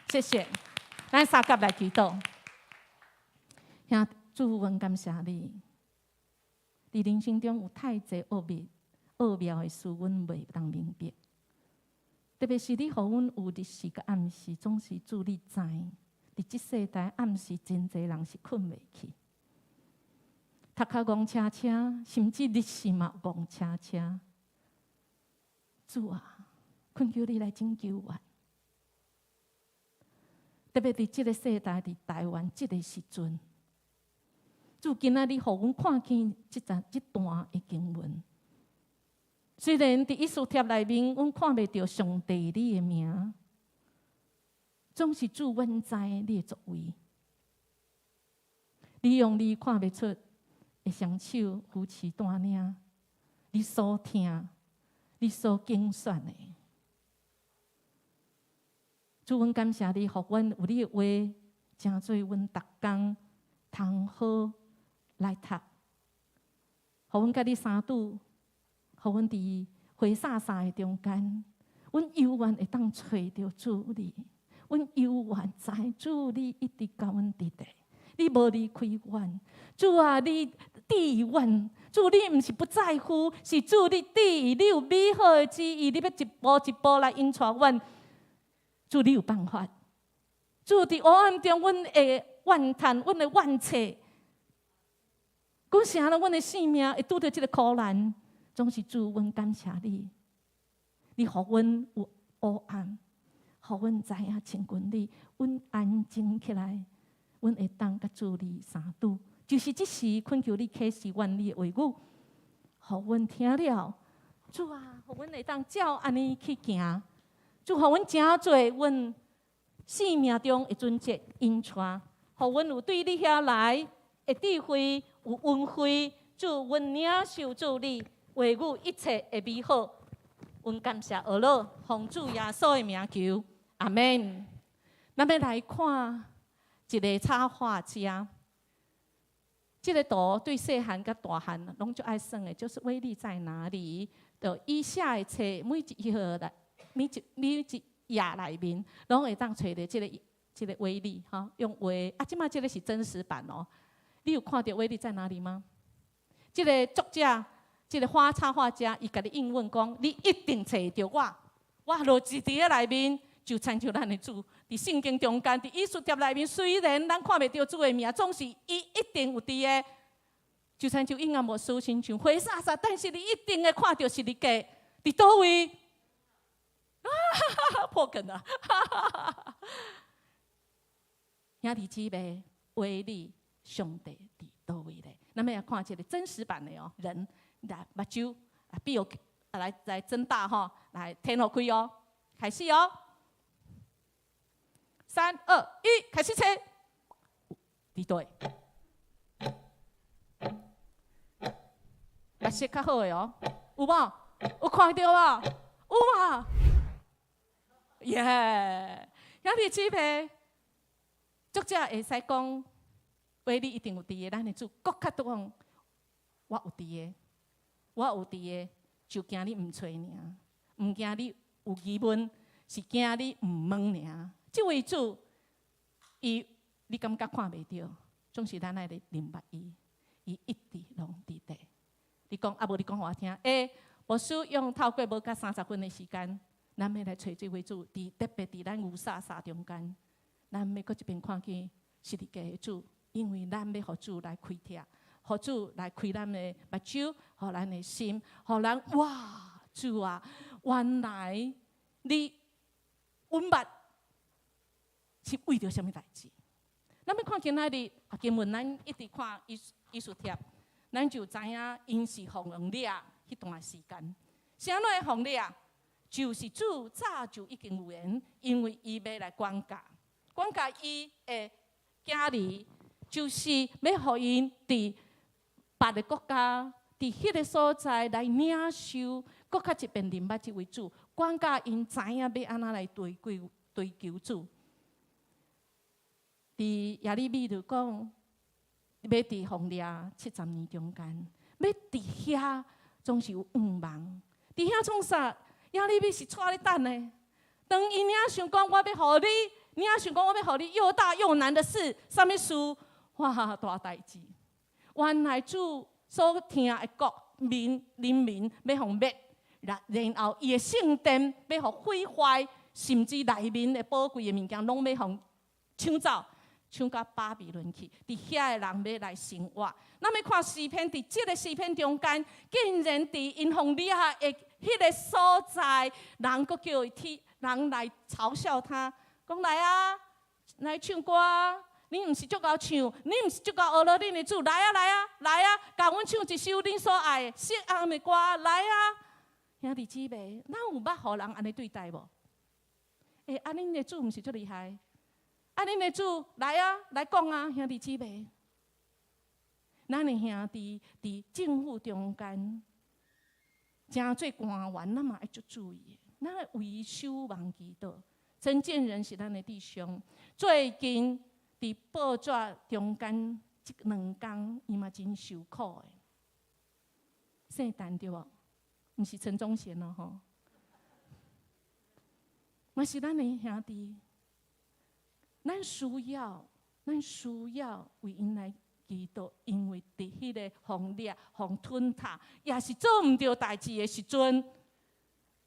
谢谢，咱三甲来祈祷。兄主，阮感谢你，伫人生中有太济奥妙的事，阮袂当明白。特别是你，互阮有日时甲暗时，总是主你知。伫即世代暗时，真侪人是困袂去，头壳戆车车，甚至日时嘛戆车车。主啊，恳求你来拯救阮。特别伫即个世代，伫台湾即个时阵，主今仔日互阮看见即段的经文。虽然伫以斯帖内面，阮看袂到上帝你的名。总是主阮知你的作为，你用你看袂出的双手扶持带领，你所听、你所精选的。主，阮感谢你，互阮有你的话，成做阮逐工通好来读，互阮甲你相拄，互阮伫花洒洒的中间，阮永远会当找到主你。阮永远知主你一直甲阮伫地，你无离开阮。主啊，你伫阮，主你毋是不在乎，是主你伫，你有美好的旨意，你要一步一步来引带阮。主你有办法，主伫黑暗中，阮的怨叹，阮的怨切，讲啥了？阮的性命会拄着即个苦难，总是主，阮感谢你，你互阮有黑暗。互阮知影亲近你，阮安静起来，阮会当甲主你相拄。就是即时，恳求你启示阮你的话语，互阮听了。主啊，互阮会当照安尼去行。主，互阮真侪阮生命中的准则引带，互阮有对你遐来的智慧，有恩惠。主，阮领受主你话语一切的美好。阮感谢阿罗，奉主耶稣的名求。阿门。咱要来看一个插画家，这个图对细汉甲大汉拢就爱算的，就是威力在哪里？就以下的册每一页来，每一页内面，拢会当找到这个威力哈。用画啊，即马这个是真实版哦。你有看到威力在哪里吗？这个作者，这个插画家，伊甲你应允讲，你一定找到我落字伫咧内面。就参照咱的主，伫圣经中间，伫以斯帖内面，虽然咱看袂到主的名，总是伊一定有伫个。就参照应验无私亲像花洒洒，但是你一定会看到是你家伫倒位。破梗了！兄弟姊妹，为你上帝伫倒位咧？咱们要看这个真实版的哦，人来目睭啊，闭有来睁大吼，来天互开哦，开始哦。3、2、1，开始切。伫对，目色较好的哦，有无？有看到无？有嘛？耶！兄弟姊妹，作者会使讲，话你一定有伫个，咱的主搁较多讲，我有伫个，我有伫个，就惊你唔找尔，唔惊你有疑问，是惊你唔问尔。这位主，你感觉看袂到，总是咱来明白伊一直拢伫地。你讲啊，无你讲互我听，无需用透过无甲30分的时间，咱要来找这位主，特别伫咱牛沙沙中间，咱要搁一边看见是伫家的主，因为咱要互主来开拓，互主来开咱的目睭，互咱的心，互咱哇，主啊，原来你阮捌。是为着什么代志？咱要看今仔日经文，咱一直看以斯帖，咱就知影因是互人掠迄段时间。啥来互掠？就是主早就已经有言，因为伊要来管教伊的囝儿，就是要互因伫别个国家，伫迄个所在来领受搁较一遍明白这位主，管教因知影要安怎来追求主。伫耶利米就讲，要伫荒野70年中间，要伫遐总是有愿望。伫遐创啥？耶利米是带咧等的。当伊领想讲，我要互你，领想讲我要互你又大又难的事，啥物事？哇，大代志！原来主所听的国民人民要互灭，然后伊的圣殿要互毁坏，甚至内面的宝贵的物件拢要互抢走。抢到巴比伦去，伫遐的人要来生活。咱要看诗篇，伫这个诗篇中间，竟然伫因红利亚的迄个所在，人佫叫伊人来嘲笑他，讲来啊，来唱歌啊！你毋是足够唱，你毋是足够学了恁的主，来啊来啊来啊，甲阮唱一首恁所爱的色暗的歌，来啊！兄弟姊妹，咱有捌互人安尼对待无？啊，恁的主毋是足厉害？啊！恁的主来啊，来讲啊，兄弟姊妹，咱的兄弟伫政府中间，真做官员，咱嘛要足注意的。咱的维修忘记倒，陈建仁是咱的弟兄，最近伫报纸中间这2天，伊嘛真受苦的。姓陈对无？毋是陈宗贤咯吼，嘛是咱的兄弟。咱需要为因来祈祷，因为伫迄个荒野、荒吞塔，也是做毋着代志的时阵，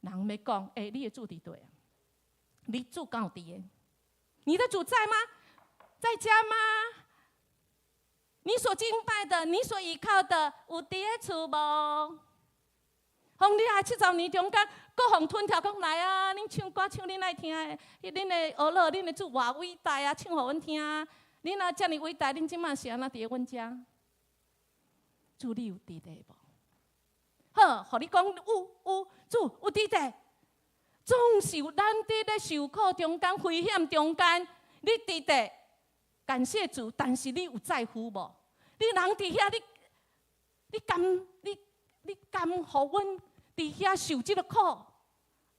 人要讲：你的主伫对啊？你主敢有伫的？你的主在吗？在家吗？你所敬拜的、你所依靠的，有伫咧厝无？荒野70年中间。各互吞跳讲来啊！恁唱歌唱恁爱听的，恁的俄罗恁的主偌伟大啊！唱互阮听。恁若遮尔伟大，恁即马是安怎伫咧阮遮？主你有伫地无？好，互你讲有，主有伫地。总是有咱伫咧受苦中间、危险中间，你伫地，感谢主。但是你有在乎无？你人伫遐，你甘互阮伫遐受即个苦？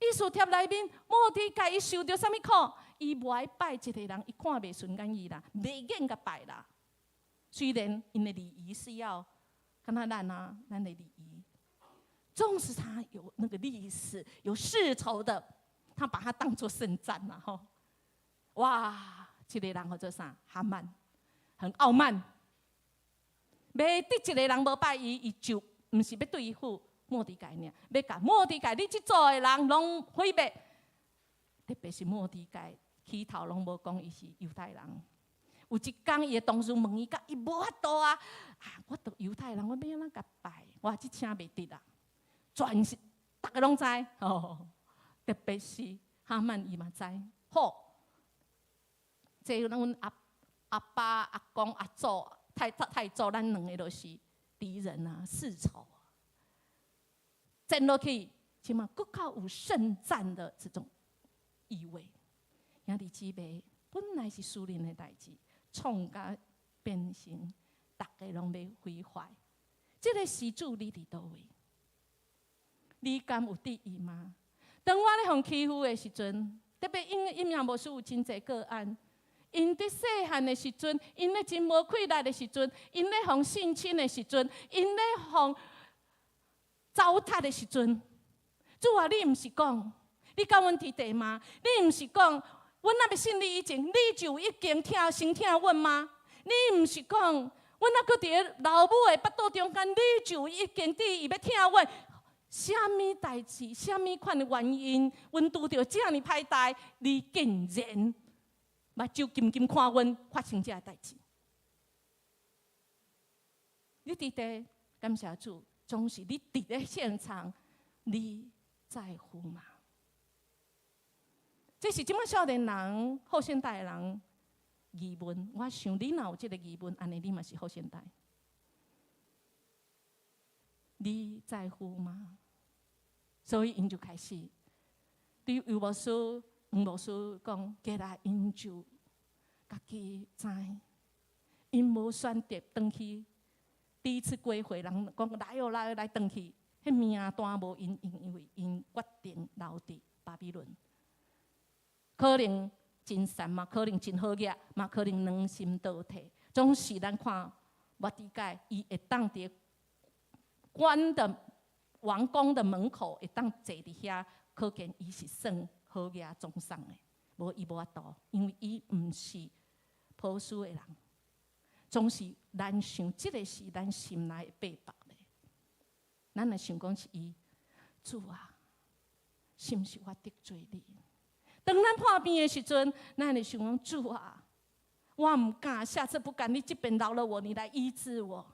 以斯帖内面，末底改伊受着啥物苦？伊无爱拜一个人，伊看袂顺眼伊啦，袂瘾甲拜啦。虽然因的礼仪是要，看他咱的礼仪，纵使他有那个历史、有世仇的，他把它当作圣战啦吼。哇，这个人叫做啥？哈曼，很傲慢。袂得一个人无拜伊，伊就毋是要对伊付。末底改呢？要甲末底改，你即组的人拢毁灭，特别是末底改起头拢无讲伊是犹太人。有一天，伊的同事问伊讲：“伊无法度啊！我都犹太人，我要安怎甲拜？我即请袂得啦。”全是大家拢知哦，特别是哈曼伊嘛知。好，这阮阿爸、阿公、阿祖、太祖，咱两个都是敌人啊，世仇。战落去，起码更较有圣战的这种意味。兄弟姊妹，本来是属灵的代志，创甲变成大家拢要毁坏。这个施主你伫倒位？你敢有伫意吗？当我咧互欺负的时阵，特别因为阴阳魔术有真侪个案，因伫细汉的时阵，因咧真无气力的时阵，因咧互性侵的时阵，因咧互糟蹋的时阵，主啊，你毋是讲，你甲阮提地吗？你毋是讲，阮若要信你以前，你就已经先听阮吗？你毋是讲，阮若搁伫老母的腹肚中间，你就已经伫伊要听阮？啥物代志？啥物款的原因？阮拄着这样歹代，你竟然目睭金金看阮发生这代志？你伫地感谢主。总是你伫咧现场，你在乎吗？这是即摆少年人、后现代人疑问。我想你若有这个疑问，安尼你嘛是后现代。你在乎吗？所以因就开始对于牧师、黄牧师讲，过来因就家己知，因无选择回去。第一次归回，人讲来哦来回去，迄命单无因为因决定留伫巴比伦，可能真善嘛，可能真好业，嘛可能良心倒退。总是咱看末底改，伊会当伫官的王宫的门口会当坐伫遐，可见伊是算好业忠送的。无伊无法度，因为伊毋是朴素的人。总是咱想，即个是咱心内的背叛咧。咱来想讲是伊，主啊，是毋是我得罪你？当咱破病的时阵，咱会想讲主啊，我唔敢，下次不敢，你这边饶了我，你来医治我。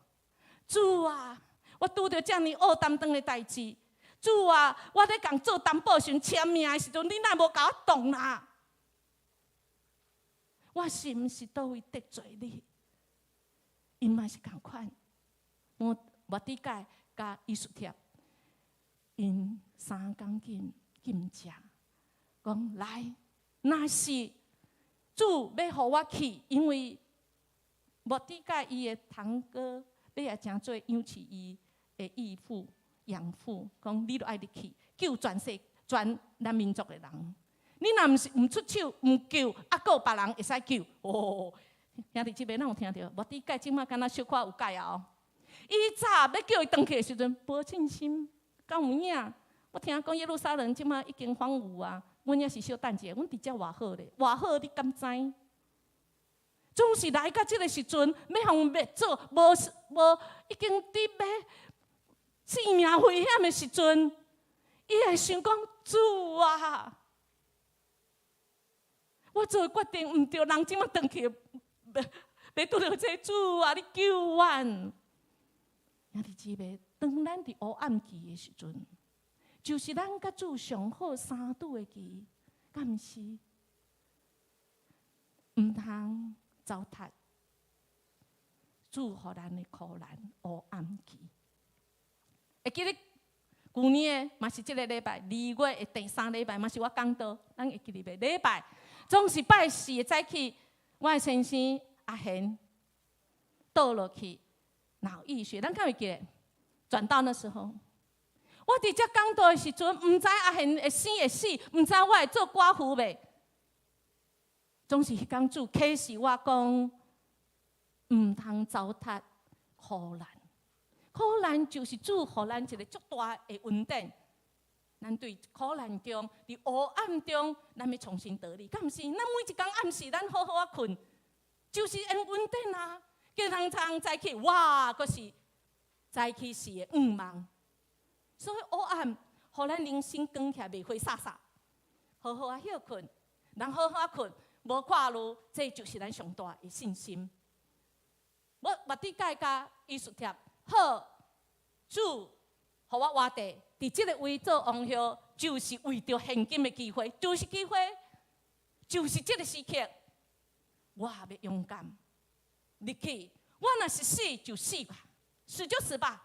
主啊，我拄着遮尼恶担当的代志，主啊，我咧共做担保时签名的时阵，你哪无甲我动啦？我是毋是倒位得罪你？因嘛是共款，末底改甲以斯帖，因3工禁食，讲来，若是主要互我去，因为末底改伊的堂哥要来诚做养饲伊的义父、养父，讲你著爱入去救全咱民族的人。你若毋出手毋救，还佫有别人会使救。哦，兄弟姊妹，咱有听到？末底改即马敢若小可有解哦。伊早要叫伊转去的时阵，无信心，敢有影？我听讲耶路撒冷即马已经荒芜啊。阮也是小等者，阮伫遮偌好咧，偌好你敢知？总是来到即个时阵，要互灭做，无已经伫要性命危险的时阵，伊会想讲主啊！我做决定毋对，人即马转去，袂拄着这主啊！你救我！兄弟姊妹，当咱伫黑暗期的时阵，就是咱甲主上好相拄的期，敢毋是？毋通糟蹋主互咱的苦难黑暗期。会记得旧年的嘛是即个礼拜，2月的第3礼拜嘛是我讲到，咱会记得袂？礼拜总是拜4的早起，我的先生阿贤倒落去脑溢血，咱敢会记得？转到那时候，我伫遮讲道的时阵，毋知阿贤会生会死，毋知我会做寡妇袂。总是迄天主启示我讲，毋通糟蹋苦难。苦难就是主互咱一个足大的恩典。咱对苦难中，伫黑暗中，咱要重新得力。敢毋是？咱每一天暗时，咱好好啊困，就是因恩典啊。叫人早早起，哇，阁是早起时的噩梦。所以黑暗，互咱人生光起来袂灰煞煞，好好啊休困，人好好啊困，无看路，这就是咱上大的信心。末底改甲以斯帖，好，主，互我活地，伫即个位做王后，就是为着现今的机会，就是机会，就是即个时刻，我要勇敢入去。我若是死就死吧，死就死吧。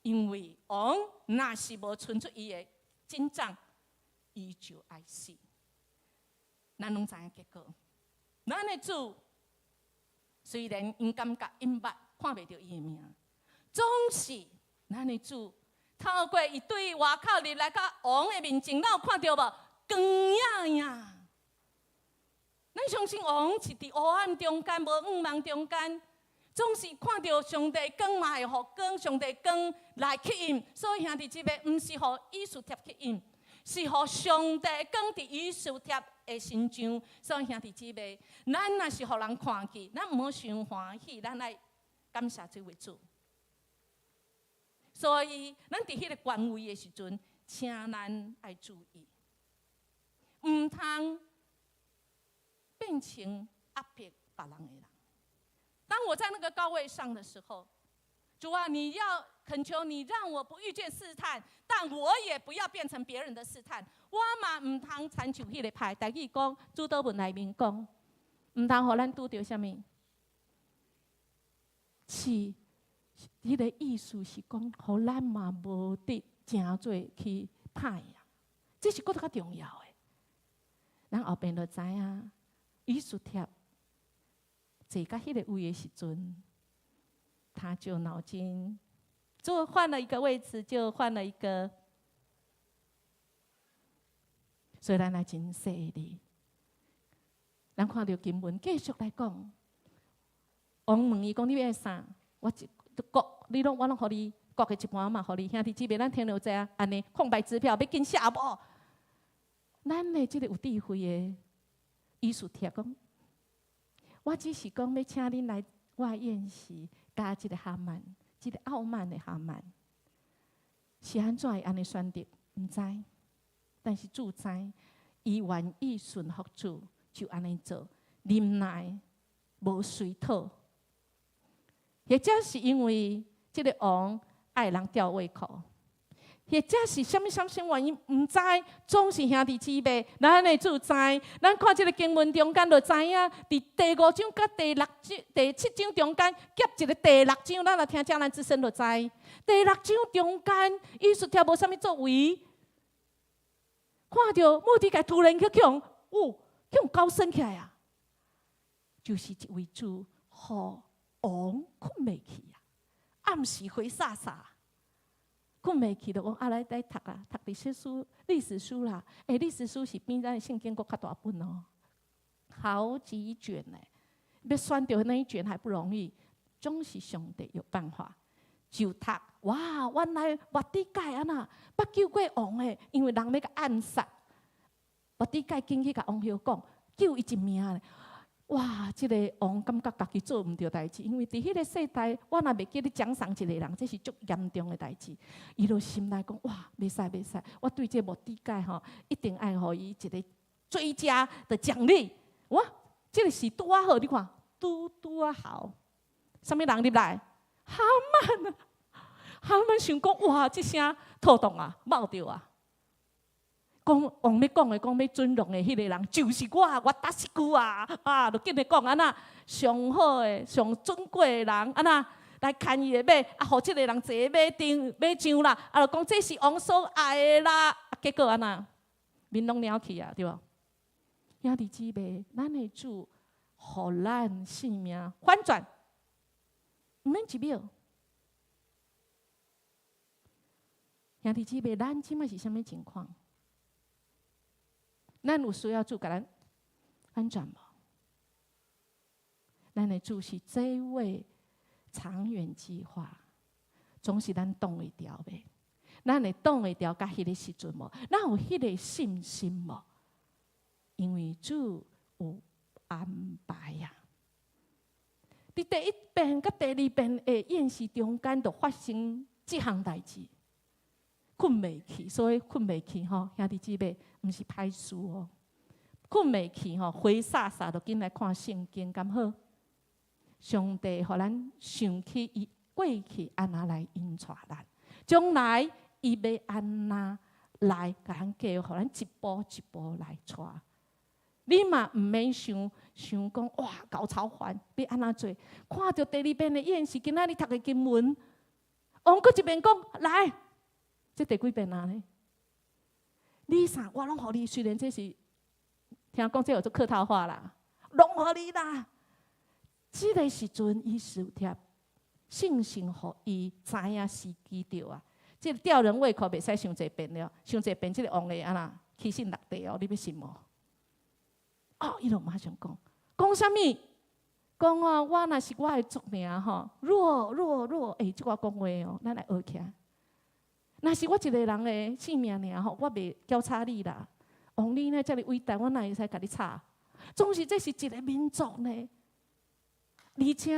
因为王若是无存出伊的真账，伊就爱死。咱拢知影结果。咱的主虽然因感觉因捌看袂到伊的命，总是咱的主透过伊对外口入来到王的面前，咱有看到无？光影影。咱相信王是伫黑暗中间，无暗梦中间，总是看到上帝光嘛会互光，上帝光来吸引。所以兄弟姊妹，毋是互以斯帖吸引，是互上帝光伫以斯帖的心上。所以兄弟姊妹，咱若是互人看见，咱毋好伤欢喜，咱来感谢这位主。所以，咱伫迄个官位的时阵，请咱爱注意，毋通变成压迫别人的人。当我在那个高位上的时候，主啊，你要恳求你让我不遇见试探，但我也不要变成别人的试探。我嘛毋通参像迄个派，台语讲，主祷文内面讲，毋通互咱拄着啥物？是，迄个意思是讲，互咱嘛无得真做去歹呀。这是搁较重要的。咱后边就知影。以斯帖坐到迄个位的时阵，他就脑筋就换了一个位置，就换了一个。所以咱来真细腻。咱看到经文继续来讲，王问伊讲：你要啥？我我拢互你国的一半嘛，互你兄弟姊妹，咱听到这啊，安尼空白支票要紧写无？咱的这个有智慧的艺术贴讲，我只是讲要请恁来我的宴席，加一个哈曼，一个傲慢的哈曼，是安怎会安尼选择？唔知，但是主知，伊愿意顺服主，就安尼做，忍耐，无随讨。或者是因为这个王爱人吊胃口。或者是什么原因，唔知，总是兄弟姊妹，咱的主知。咱看这个经文中间就知影，伫第5章甲第7章中间夹一个第6章，咱来听迦南之声就知。第6章中间，艺术条无啥物作为，看到末底改突然去强，强高升起来啊，就是一位主，互王困袂去啊，暗时回煞煞。困袂去就讲来读啊，读历史书啦。历史书是比咱的圣经阁较大本哦，好几卷呢。要选到那一卷还不容易，总是上帝有办法。就读哇，原来末底改安那捌救过王的，因为人要甲暗杀，末底改进去甲王后讲，救伊一命咧。哇！这个王感觉家己做唔对代志，因为伫迄个世代，我若袂记你奖赏一个人，这是足严重的代志。伊就心内讲：哇，袂使袂使，我对这末底改吼，一定爱互伊一个最佳的奖励。哇，这个是拄啊好，你看，拄啊好。什么人入来？哈曼啊！哈曼想讲：哇，这声透动啊，冒着啊！讲王要讲的，讲要尊荣的迄个人就是我打死句啊！就紧来讲安那上好的、上尊贵的人安那来牵伊的马，互这个人坐马上啦，就讲这是王所爱的啦。结果安那面拢了去啊，对无？兄弟姊妹，咱的主互咱性命反转，毋免一秒。兄弟姊妹，咱即摆是啥物情况？咱有需要主甲咱反转无？咱的主是这位长远计划，总是咱挡会牢的。咱会挡会牢，甲迄个时阵无？咱有迄个信心无？因为主有安排呀。伫第1遍甲第2遍的宴席中间，就发生这项代志。困袂去，所以困袂去吼，兄弟姊妹，毋是歹事哦。困袂去吼，回煞煞就紧来看圣经，敢好？上帝互咱想起伊过去安那来引带咱，将来伊要安那来甲咱教，互咱一步一步来带。你嘛毋免想讲哇，搞超烦，要安那做？看到第2遍的演示，今仔日读的经文，王搁一遍讲来。这第几遍啊呢？你啥我拢互你，虽然这是听讲这有做客套话啦，拢互你啦。这个时阵，伊是有贴信心，互伊知影时机着啊。这个吊人胃口，袂使伤济遍了，伤济遍这个王的安那起信落地哦，你要信无？伊就马上讲啥物？讲啊，我若是我的族名吼，弱，即我讲话哦，咱来学起来。若是我一个人的性命尔吼，我袂交叉你啦。王你呢，遮尔伟大，我哪会使甲你吵？总是这是一个民族呢，而且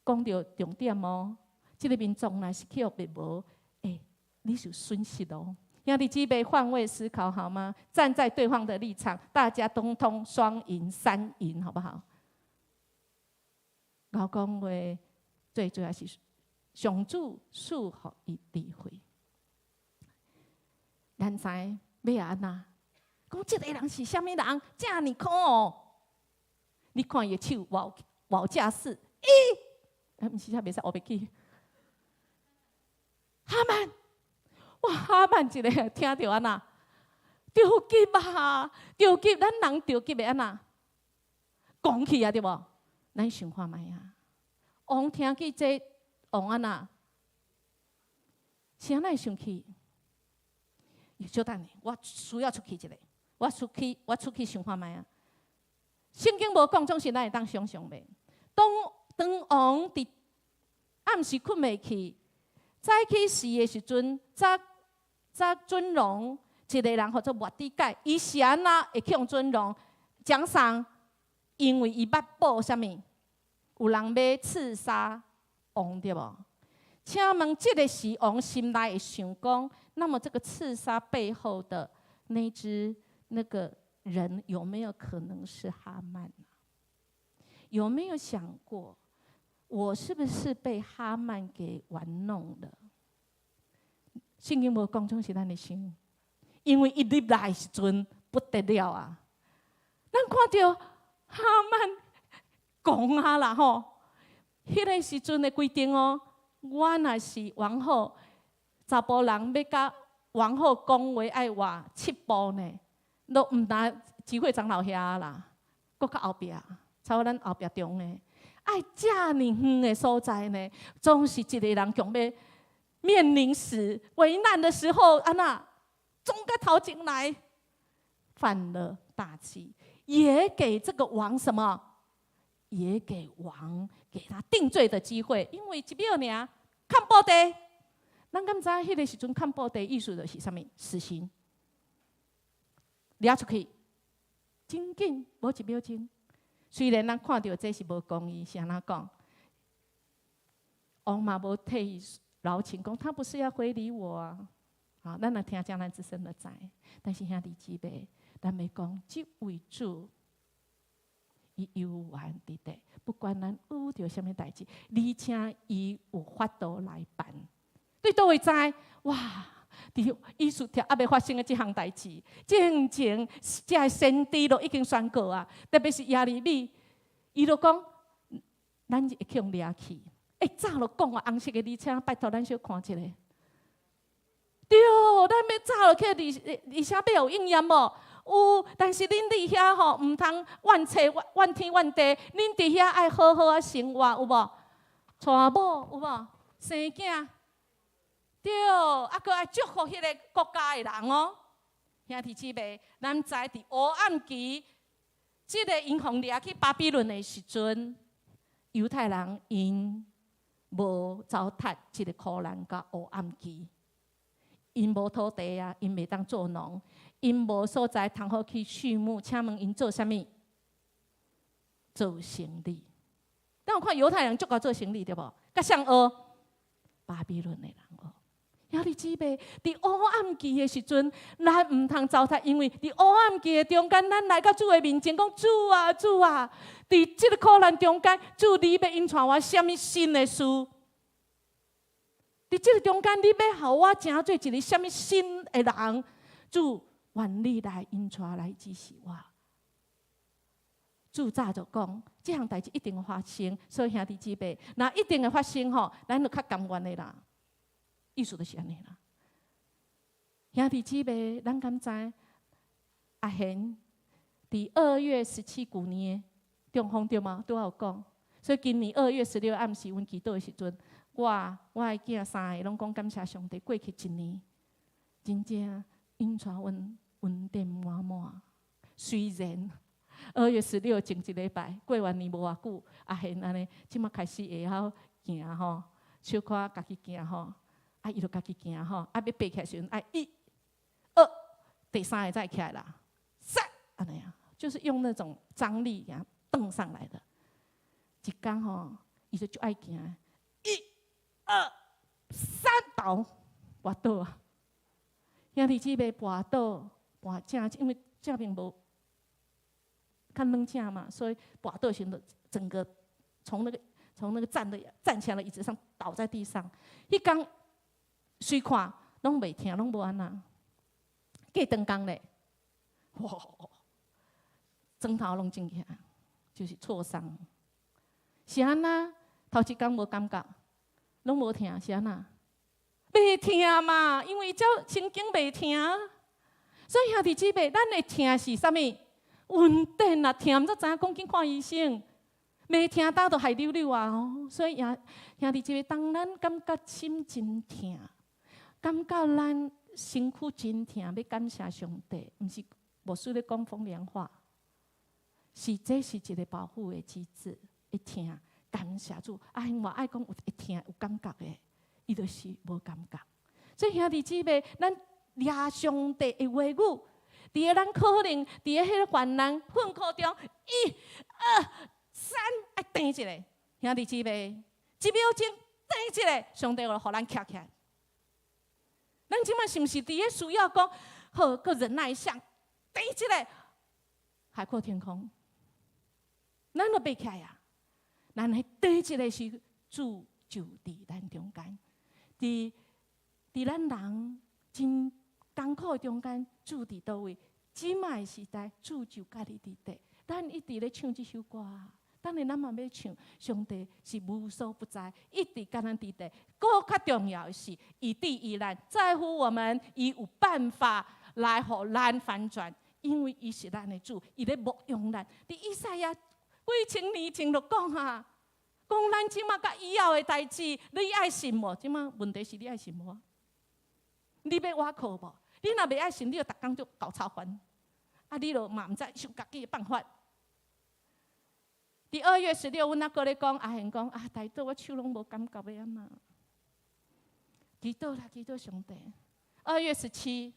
讲到重点哦，这个民族若是去互无，你是损失哦。兄弟姊妹，换位思考好吗？站在对方的立场，大家通通双赢、3赢，好不好？我讲话最主要是。上主赐予伊智慧，咱知要安那？讲这个人是啥物人？这么可哦！你看伊的手无架势，毋是啥袂使学袂起。哈曼，哇！哈曼一个听到安那？着急啊！着急，咱人着急的安那？讲起啊，对无？咱想看卖啊！王听见这。王安那是安怎会生气？稍等下，我需要出去一下，我出去想看觅啊。圣经无讲，总是咱会当想象袂。当王伫暗时困袂去，早起时的时阵，早尊荣一个人叫做末底改，伊是安那会去用尊荣奖赏？因为伊捌报啥物？有人要刺杀王，对无？请问，这个时王心内会想讲，那么这个刺杀背后的那个人有没有可能是哈曼呢？有没有想过，我是不是被哈曼给玩弄了？圣经无讲，总是咱的想，因为一入来的时阵不得了啊！咱看到哈曼讲啊啦吼，迄个时阵的规定哦，我若是王后，查甫人要甲王后讲话爱话7步呢，都毋但集会长老遐啦，搁较后壁，差不多咱后壁中的，爱遮尔远的所在呢，总是一个人强要面临死危难的时候，安那总该逃进来，犯了大忌，也给这个王什么？也给王给他定罪的机会，因为一秒尔看报地，咱敢知迄个时阵看报地意思就是啥物？死刑，掠出去，真紧，无一秒钟。虽然咱看到这是无公义，是安怎讲？王嘛无替伊劳情，讲他不是要回礼我啊。好，咱若听江南之声就知，但是兄弟姊妹，咱要讲这位主。伊犹原伫地，不管咱遇到什么代志，而且伊有法度来办。对倒会知？哇！伫艺术条还未发生的这项代志，正正这个先知都已经宣告啊！特别是耶利米，伊就讲，咱会去用掠去。早就讲啊，红色的，而且拜托咱小看一下。对，咱要早就去，而且要有应验无？有，但是恁伫遐吼，毋通怨切怨天怨地，恁伫遐爱好好啊生活，有无？娶某有无？生囝，对，啊，搁爱祝福迄个国家的人哦。兄弟姊妹，咱知伫黑暗期，即个因互掠去巴比伦的时阵，犹太人因无糟蹋即个苦难甲黑暗期，因无土地啊，因袂当做农。因无所在，通好去畜牧。请问因做啥物？做生意。咱有看犹太人足够做生意对无？甲谁学？巴比伦的人学。兄弟姊妹，伫黑暗期的时阵，咱毋通糟蹋，因为伫黑暗期的中间，咱来到主的面前，讲主啊主啊，伫即个苦难中间，主你要引带我什么新的事？伫即个中间，你要互我成做一个什么新的人？主。愿你来引带来支持我。主早就讲，这项代志一定会发生，所以兄弟姊妹，那一定会发生吼，咱就较甘愿的啦。意思就是安尼啦。兄弟姊妹，咱敢知阿贤伫2月17旧年中风对吗？拄有讲，所以今年2月16暗时，阮祈祷的时阵，我的囝3个拢讲感谢上帝，过去1年真正引带阮。稳定满满，虽然2月16前一礼拜过完年无偌久，阿贤安尼，即马开始会晓行吼，小可家己行吼，啊伊就家己行吼，啊要爬起来时阵，啊1、2，第3个再起来啦，3，安尼啊，就是用那种张力给他蹬上来的。一天吼，伊就爱行，1、2、3倒，跋倒啊！兄弟姊妹跋倒。跋正，因为正面无看软正嘛，所以跋倒时就整个从那个站起来的椅子上倒在地上。迄天随看拢袂疼，拢无安那。过长工咧，哇，枕头拢进去，就是挫伤。是安那？头一工无感觉，拢无疼，是安那？袂疼嘛，因为照神经袂疼。所以兄弟姊妹，咱的疼是啥物？稳定啊，疼毋则知影讲紧看医生，袂疼打都害溜溜啊！所以兄弟姊妹，当咱感觉心真疼，感觉咱身躯真疼，要感谢上帝，毋是牧师咧讲风凉话，这是一个保护的机制，会疼，感谢主。我爱讲有会疼有感觉的，伊就是无感觉。所以兄弟姊妹，咱掠上帝的话语，伫个咱可能伫个迄个患难困苦中，1、2、3，爱停一下，兄弟姊妹，1秒钟停一下，上帝会互咱徛起来。咱即摆是毋是伫个需要讲好，个忍耐一下，停一下，海阔天空，咱都爬起来啊！咱迄第一个是主就伫咱中间，伫咱人真艰苦的中间，主伫倒位？即摆时代，主就家己伫底。咱一直咧唱即首歌，当然咱嘛要唱。上帝是无所不在，一直甲咱伫底。更较重要的是，伊伫伊咱在乎我们，伊有办法来互咱反转，因为伊是咱的主，伊咧牧养咱。伫以赛亚几千年前就讲啊，讲咱即马甲以后的代志，你爱信无？即马问题是你爱信无？你要我靠无？你若袂爱信，你就逐工就搞操烦，你就嘛毋知想家己的办法。伫2月16，阮阿哥咧讲，阿贤讲大道我手拢无感觉要安那？祈祷啦，祈祷上帝。2月17，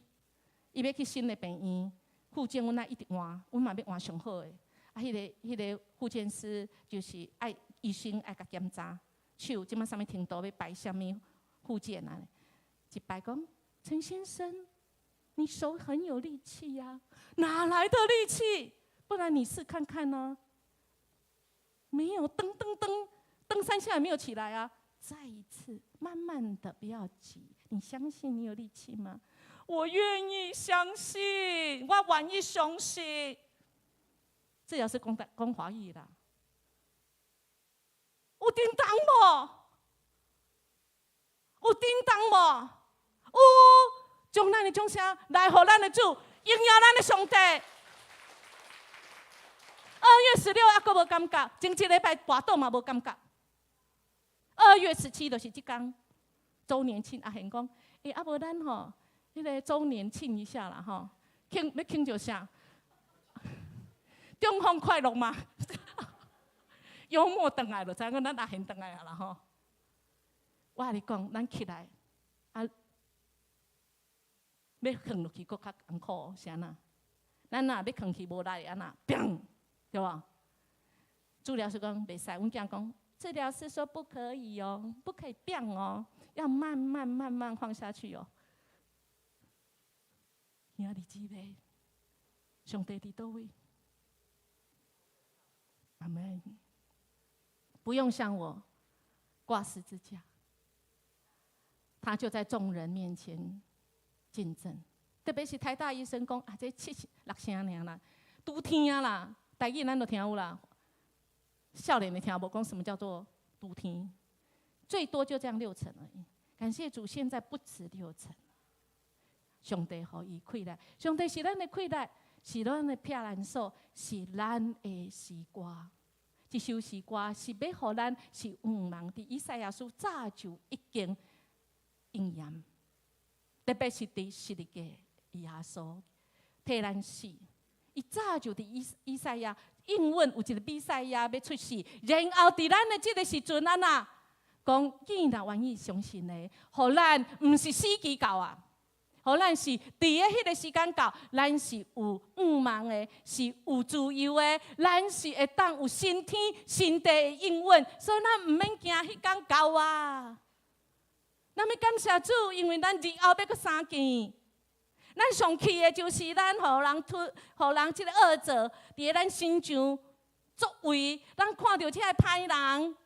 伊要去新的病院复健，阮一直换，阮嘛要换上好的。迄个复健师就是爱医生爱甲检查手，即马啥物程度要摆啥物复健啊？一摆讲。陈先生，你手很有力气呀，哪来的力气？不然你试看看呢？没有，蹬3下也没有起来啊！再一次，慢慢的，不要急。你相信你有力气吗？我愿意相信，我愿意相信。这也是讲华语啦。有叮当无？有叮当无？有，将咱的掌声来互咱的主，荣耀咱的上帝。2月16还阁无感觉，前一礼拜跋倒嘛无感觉。2月17就是即天周年庆，阿贤讲，无咱吼，迄个周年庆一下啦吼，要庆祝啥？中风快乐嘛，幽默回来就知影咱阿贤回来啊啦吼。我甲你讲，咱起来要放落去，搁较艰苦，是安那？咱若要放去无力，安那，砰，对无？治疗师讲袂使，阮囝讲，治疗师说不可以哦，不可以砰哦，要慢慢放下去哦。兄弟姊妹，上帝伫倒位？阿门。不用向我挂十字架，他就在众人面前。见证，特别是台大医生讲这7、6声尔啦，拄听啦，台语咱都听有啦，少年的听无讲什么叫做拄听，最多就这样6成而已。感谢主，现在不止6成，上帝互伊开来，上帝是咱的开来，是咱的避难所，是咱的诗歌。这首诗歌是要互咱是毋茫的，以赛亚书早就已经应验。特别是第11届耶稣替咱死，伊早就伫以赛亚应允有一个比赛亚要出世，然后伫咱的这个时阵啊呐，讲既然愿意相信的，互咱毋是死期到啊，互咱是伫个迄个时间到，咱是有毋茫的，是有自由的，咱是会当有新天新地的应允，所以咱毋免惊迄天到啊。咱要感谢主，因为咱日后要阁3件，咱上去的就是咱互人即个恶者伫咱身上作为，咱看到这个歹人，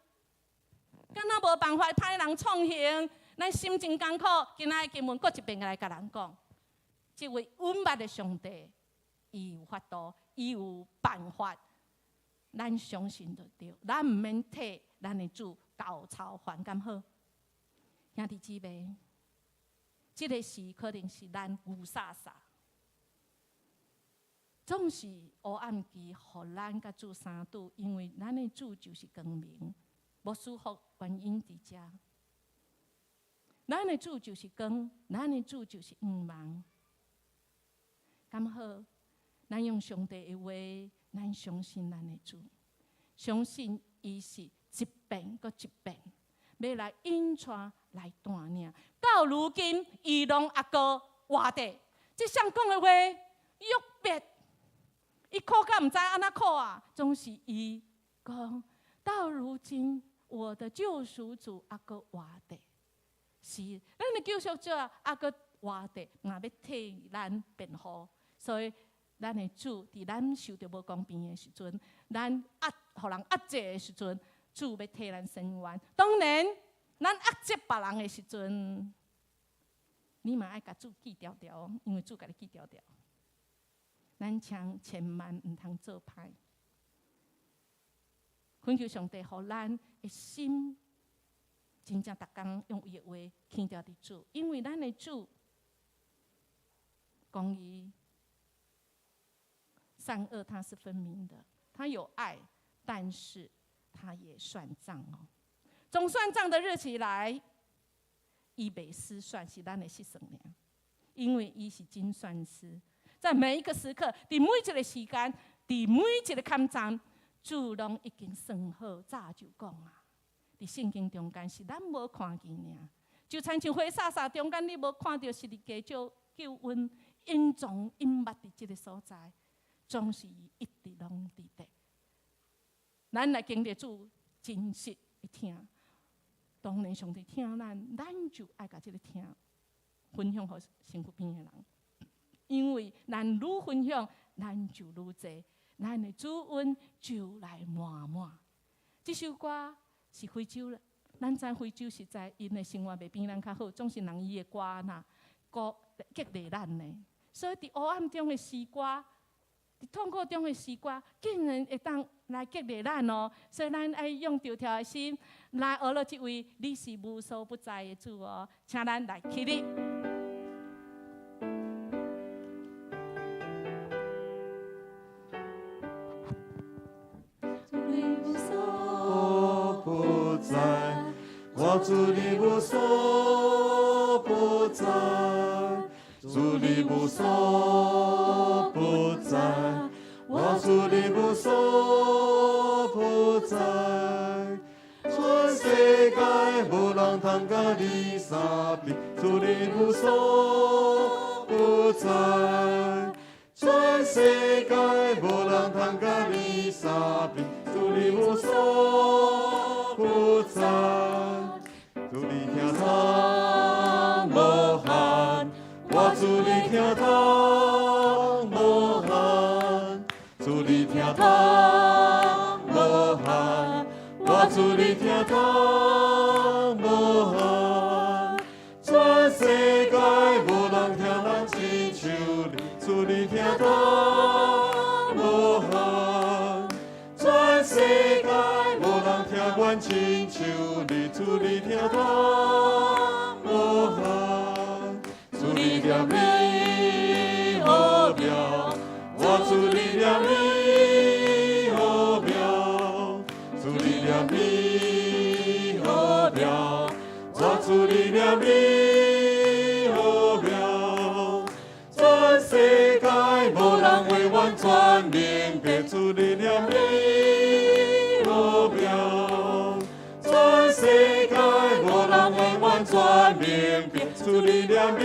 敢若无办法歹人创刑，咱心情艰苦。今仔经文阁一遍来甲人讲，这位温柔的上帝，伊有法度，伊有办法，咱相信就对，咱毋免替咱的主高操烦，敢好？兄弟姊妹，这个是可能是咱牛傻傻，总是黑暗期，互咱甲主相拄，因为咱的主就是光明，无束缚原因伫遮。咱的主就是光，咱的主就是光芒。刚好，咱用上帝的话，咱相信咱的主，相信伊是一遍搁一遍，要来引带来带领。到如今，伊拢还搁活着。即项讲的话，约别，伊苦甲毋知安怎苦啊，总是伊讲。到如今，我的救赎主还搁活着，是咱的救赎主还搁活着，也要替咱辩护。所以，咱的主伫咱受到无公平的时阵，咱互人压制的时阵，主要替咱伸冤。当然，咱压制别人的时阵，你嘛爱甲主记条条，因为主甲你记条条。咱千万毋通做歹。恳求上帝，互咱的心真正逐工用伊的话牵着伫主，因为咱的主公义善恶它是分明的，他有爱，但是他也算账哦。总算账的日期来，伊袂失算是咱的牺牲量，因为伊是精算师，在每一个时刻，伫每一个时间，伫每一个坎站。主拢已经算好，早就讲啊！伫圣经中间是咱无看见尔，就亲像火撒撒中间，你无看到十字架救恩隐藏隐密伫即个所在，总是一直拢伫地。咱来经历主真实的听，当然上帝听咱，咱就爱甲即个听分享互身躯边的人，因为咱愈分享，咱就愈多。咱的主恩就来满满。这首歌是非洲了，咱知非洲实在因的生活袂比咱较好，总是人伊的歌呐，激励咱呢。所以伫黑暗中的诗歌，伫痛苦中的诗歌，竟然会当来激励咱哦。所以咱爱用条条的心来学了这位你是无所不在的主哦，请咱来起立。我主你无所不在，主你无所不在，我主你无所不在，全世界无人通甲你相比，主你无所不在，全世界无人通甲你相比，主你无所不在。主你听他无限，我主你听他无限，主你听他无限，我主你听他无限，全世界无人听咱亲像你，主你听他无限，全世界无人听阮亲像你。主你听他无限，主你念你好妙，我主你念你好妙，主你念你好妙，我主你念你好妙，全世界无人为阮全明白，主你念你好妙。全世界无人为阮全明白，主你念你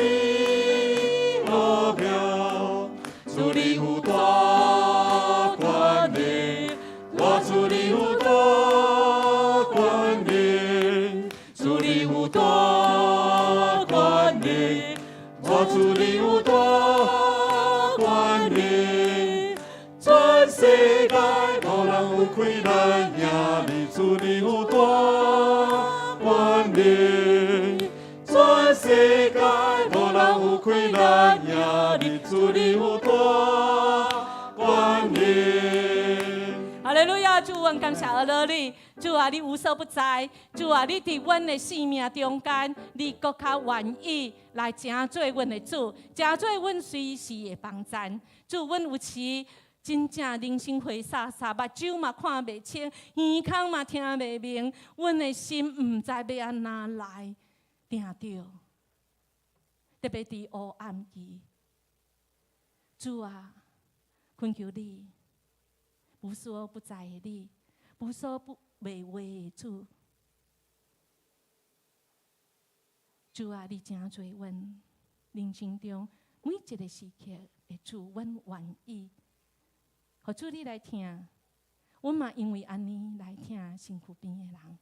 好妙，主你有大权力，我主你有大权力，主你有大权力，我主你有大权力，全世界无人有亏咱赢你，主你有大权力，全世界无人有亏咱赢你，主你有大权力。哈利路亚！主，阮感谢阿罗你，主啊，你无所不在，主啊，你伫阮的生命中间，你搁较愿意来成做阮的主，成做阮随时的帮衬。主，阮有时真正人生灰洒洒，目睭嘛看袂清，耳孔嘛听袂明，阮的心毋知要安怎来定着，特别伫黑暗期。主啊，恳求你，无所不在的你，无所不为的主。主啊，你真多阮人生中每一个时刻的主，阮愿意，互主你来听。阮嘛因为安尼来听身躯边的人，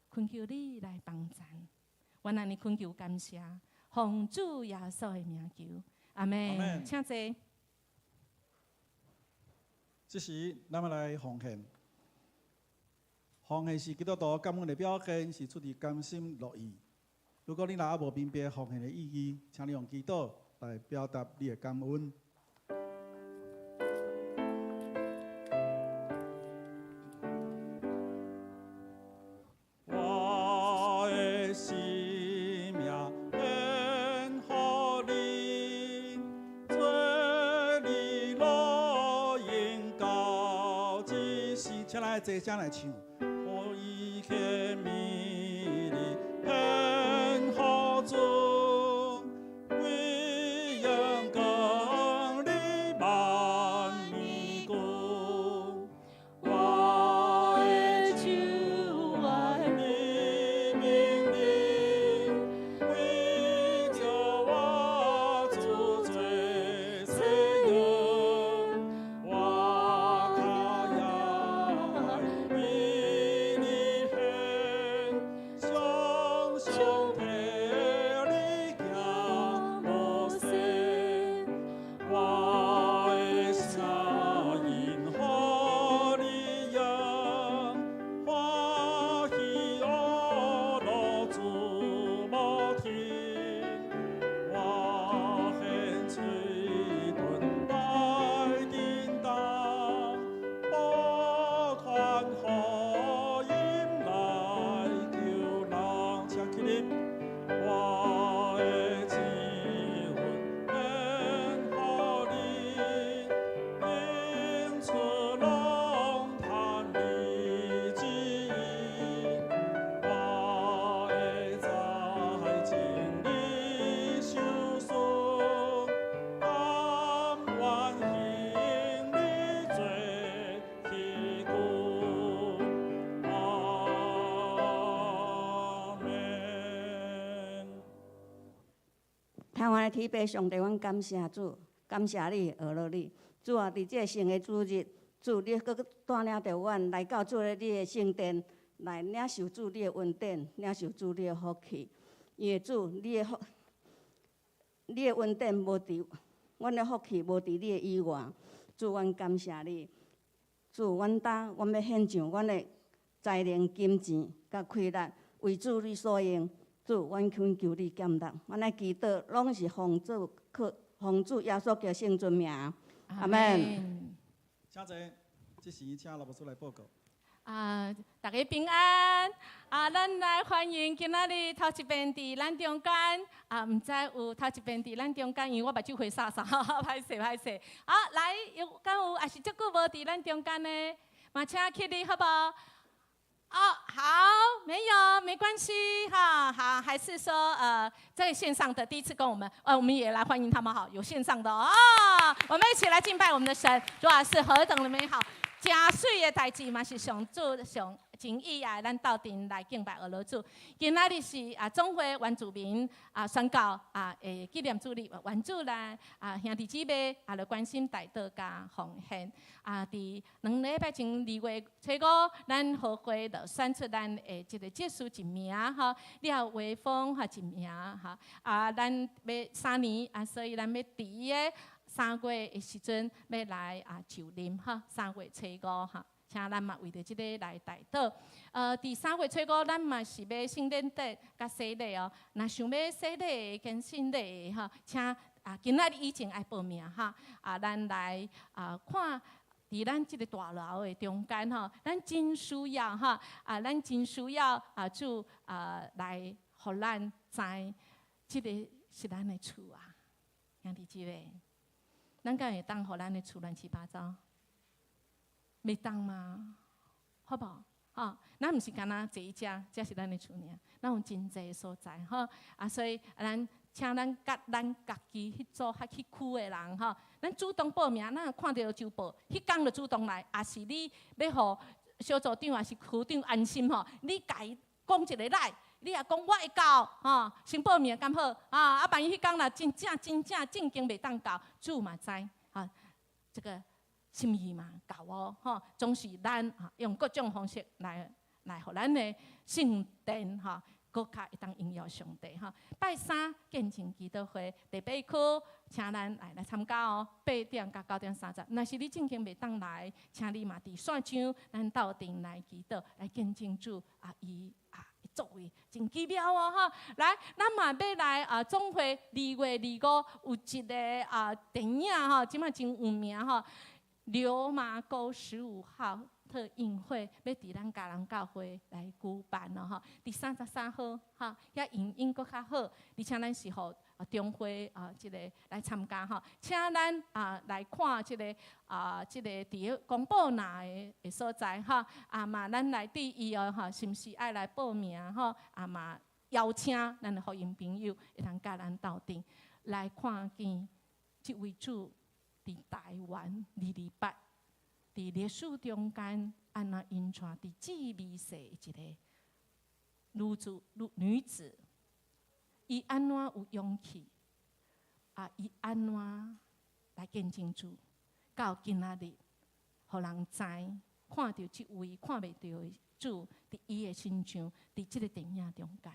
恳求你来帮助。阮安尼恳求感谢，奉主耶稣的名求，阿门。请坐。这时，咱们来奉献。奉献是基督徒感恩的表现，是出于甘心乐意。如果你若还无明白奉献的意义，请你用祈祷来表达你的感恩。我的生命献予你，做你路引导之时，请来坐下来唱。我一切迷离献予主，为阳光你万年光。我的手爱你命令，为着我主罪罪人，我靠呀为你献，上上替你行无限，我的声音予你扬，欢喜我路主无停，我献嘴唇来叮当，拨款予音来求人，请起立。我的志愿献予你，应出龙潭你旨意。我会在情里受伤，甘愿行你做旗鼓。阿门。台湾的天父上帝，阮感谢主，感谢你，学了你。主啊，伫这个圣的主日，主你搁带领着阮来到主你的圣殿，来领受主你的恩典，领受主你的福气。因为主，你的恩典无伫，阮的福气无伫你的以外。主，阮感谢你。主，阮要献上阮的才能、金钱、甲气力，为主你所用。主，阮恳求你减力，阮的祈祷拢是奉主耶稣叫圣尊名，阿门。请坐，这时请老牧师来报告。大家平安。咱来欢迎今仔日头一遍伫咱中间。毋知有头一遍伫咱中间，因为我目睭花洒洒，歹势歹势。好，来，敢有也是足久无伫咱中间呢？嘛，请起立好不好？好，没有，没关系哈，好，还是说这个线上的第一次跟我们，我们也来欢迎他们好，有线上的我们一起来敬拜我们的神，主啊是何等的美好，真水的代志嘛是上主上真意啊，咱斗阵来敬拜俄罗主。今仔日是总会原住民宣告纪念主日，原主来兄弟姊妹来关心大道加奉献伫2礼拜前2月初5，咱和会就选出咱的一个结束一名哈，廖维峰一名哈咱要3年所以咱要伫个3月的时阵要来就任哈，3月初5哈。请咱嘛为着即个来代祷。伫3月初5，咱嘛是要圣诞节甲洗礼哦。若想要洗礼跟圣礼吼，请今仔日以前爱报名哈。咱来看伫咱即个大楼的中间吼，咱真需要哈咱真需要主来，互咱知即个是咱的厝啊，兄弟姊妹，咱敢会当互咱的厝乱七八糟？袂当嘛，好不好？咱毋是干那坐一只，这是咱的厝尔，咱有真济的所在吼。所以咱请咱家己迄组较去区的人吼，咱主动报名，咱看到就报，迄天就主动来，也是你要互小组长还是区长安心吼，你家己讲一个来。你也讲我会到，先报名敢好，万一迄天若真正经袂当到，主嘛知，这个心意嘛到哦，总是咱用各种方式来互咱的圣殿搁较会当荣耀上帝拜三见证基督会第8区，请咱来参加哦，8点到9点30。若是你正经袂当来，请你嘛伫线上，咱斗阵来祈祷，来见证主伊作为真奇妙哦来，咱嘛要来总会2月25有一个电影即马真有名流麻沟15号特映会，要伫咱嘉南教会来举办第33号遐影音搁较好，而且咱是互中会即个来参加请咱来看即个伫公布内的所在嘛咱内底以后是毋是爱来报名嘛邀请咱的福音朋友会通甲咱斗阵来看见即位主伫台湾228，伫历史中间安那引传伫至美世一个女子，伊安怎有勇气伊安怎来见证主，到今仔日，互人知看到即位看袂到的主伫伊的身上，伫即个电影中间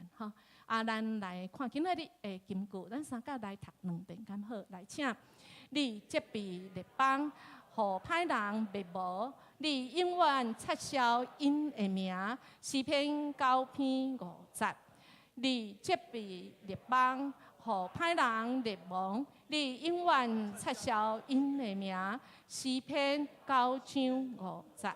咱来看今仔日的金句，咱三甲来读2遍，敢好？来，请你责备列邦，互歹人灭亡，你永远撤销因的名。诗篇9篇50。你责备列邦，互歹人灭亡，你永远撤销因的名。诗篇9章50。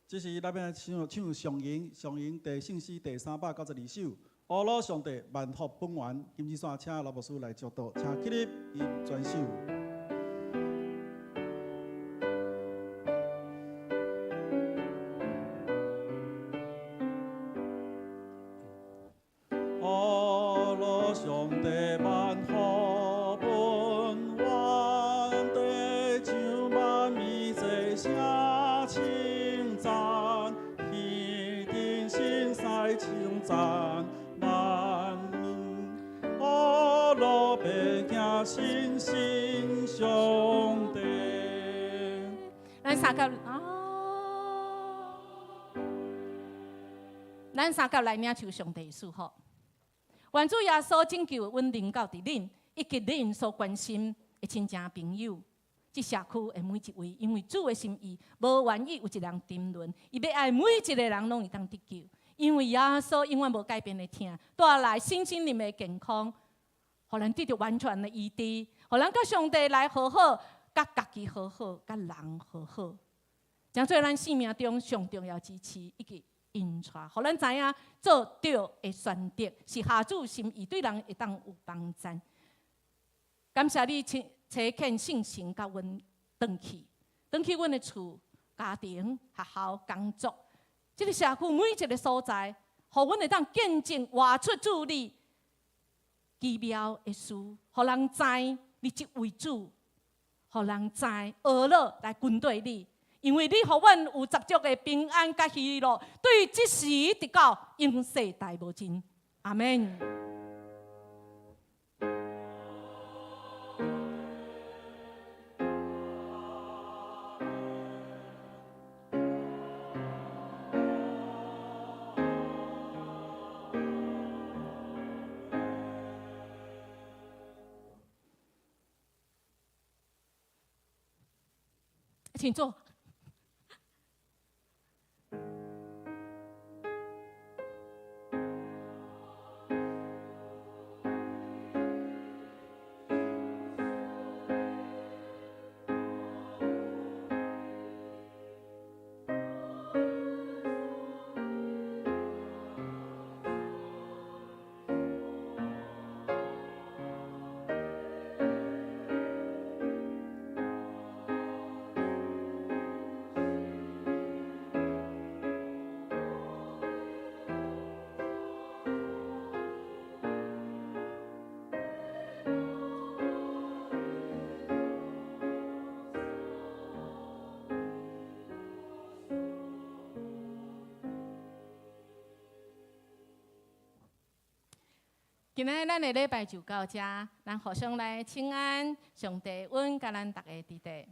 这是咱要唱上营第圣诗第392首。阿罗上帝万福本源，今日线请老牧师来教导，请起立以专首。阿罗上帝万福本源，地上万民齐声称赞，天顶心西称赞。信心上帝，咱三甲来领受上帝的赐福。愿主耶稣拯救稳定到伫恁，以及恁所关心的亲情朋友，即社区的每一位，因为主的心意，无愿意有一人沉沦，伊要爱每一个人拢会当得救。因为耶稣永远无改变的听，带来身心灵的健康。互咱得到完全的医治，互咱甲上帝来和好，甲家己和好，甲人和好，将做咱生命中上重要支持以及引带，互咱知影做对的选择是下主心意，对人会当有帮助。感谢你找见信心，甲阮转去阮的厝、家庭、学校、工作，这个社区每一个所在，互阮会当见证活出主你奇妙的事，互人知你即位主，互人知俄勒来军队你，因为你互阮有十足的平安甲喜乐，对即时直到永世大无尽。阿门。请坐。今仔咱的礼拜就到这，咱互相来请安，上帝恩甲咱大家伫地。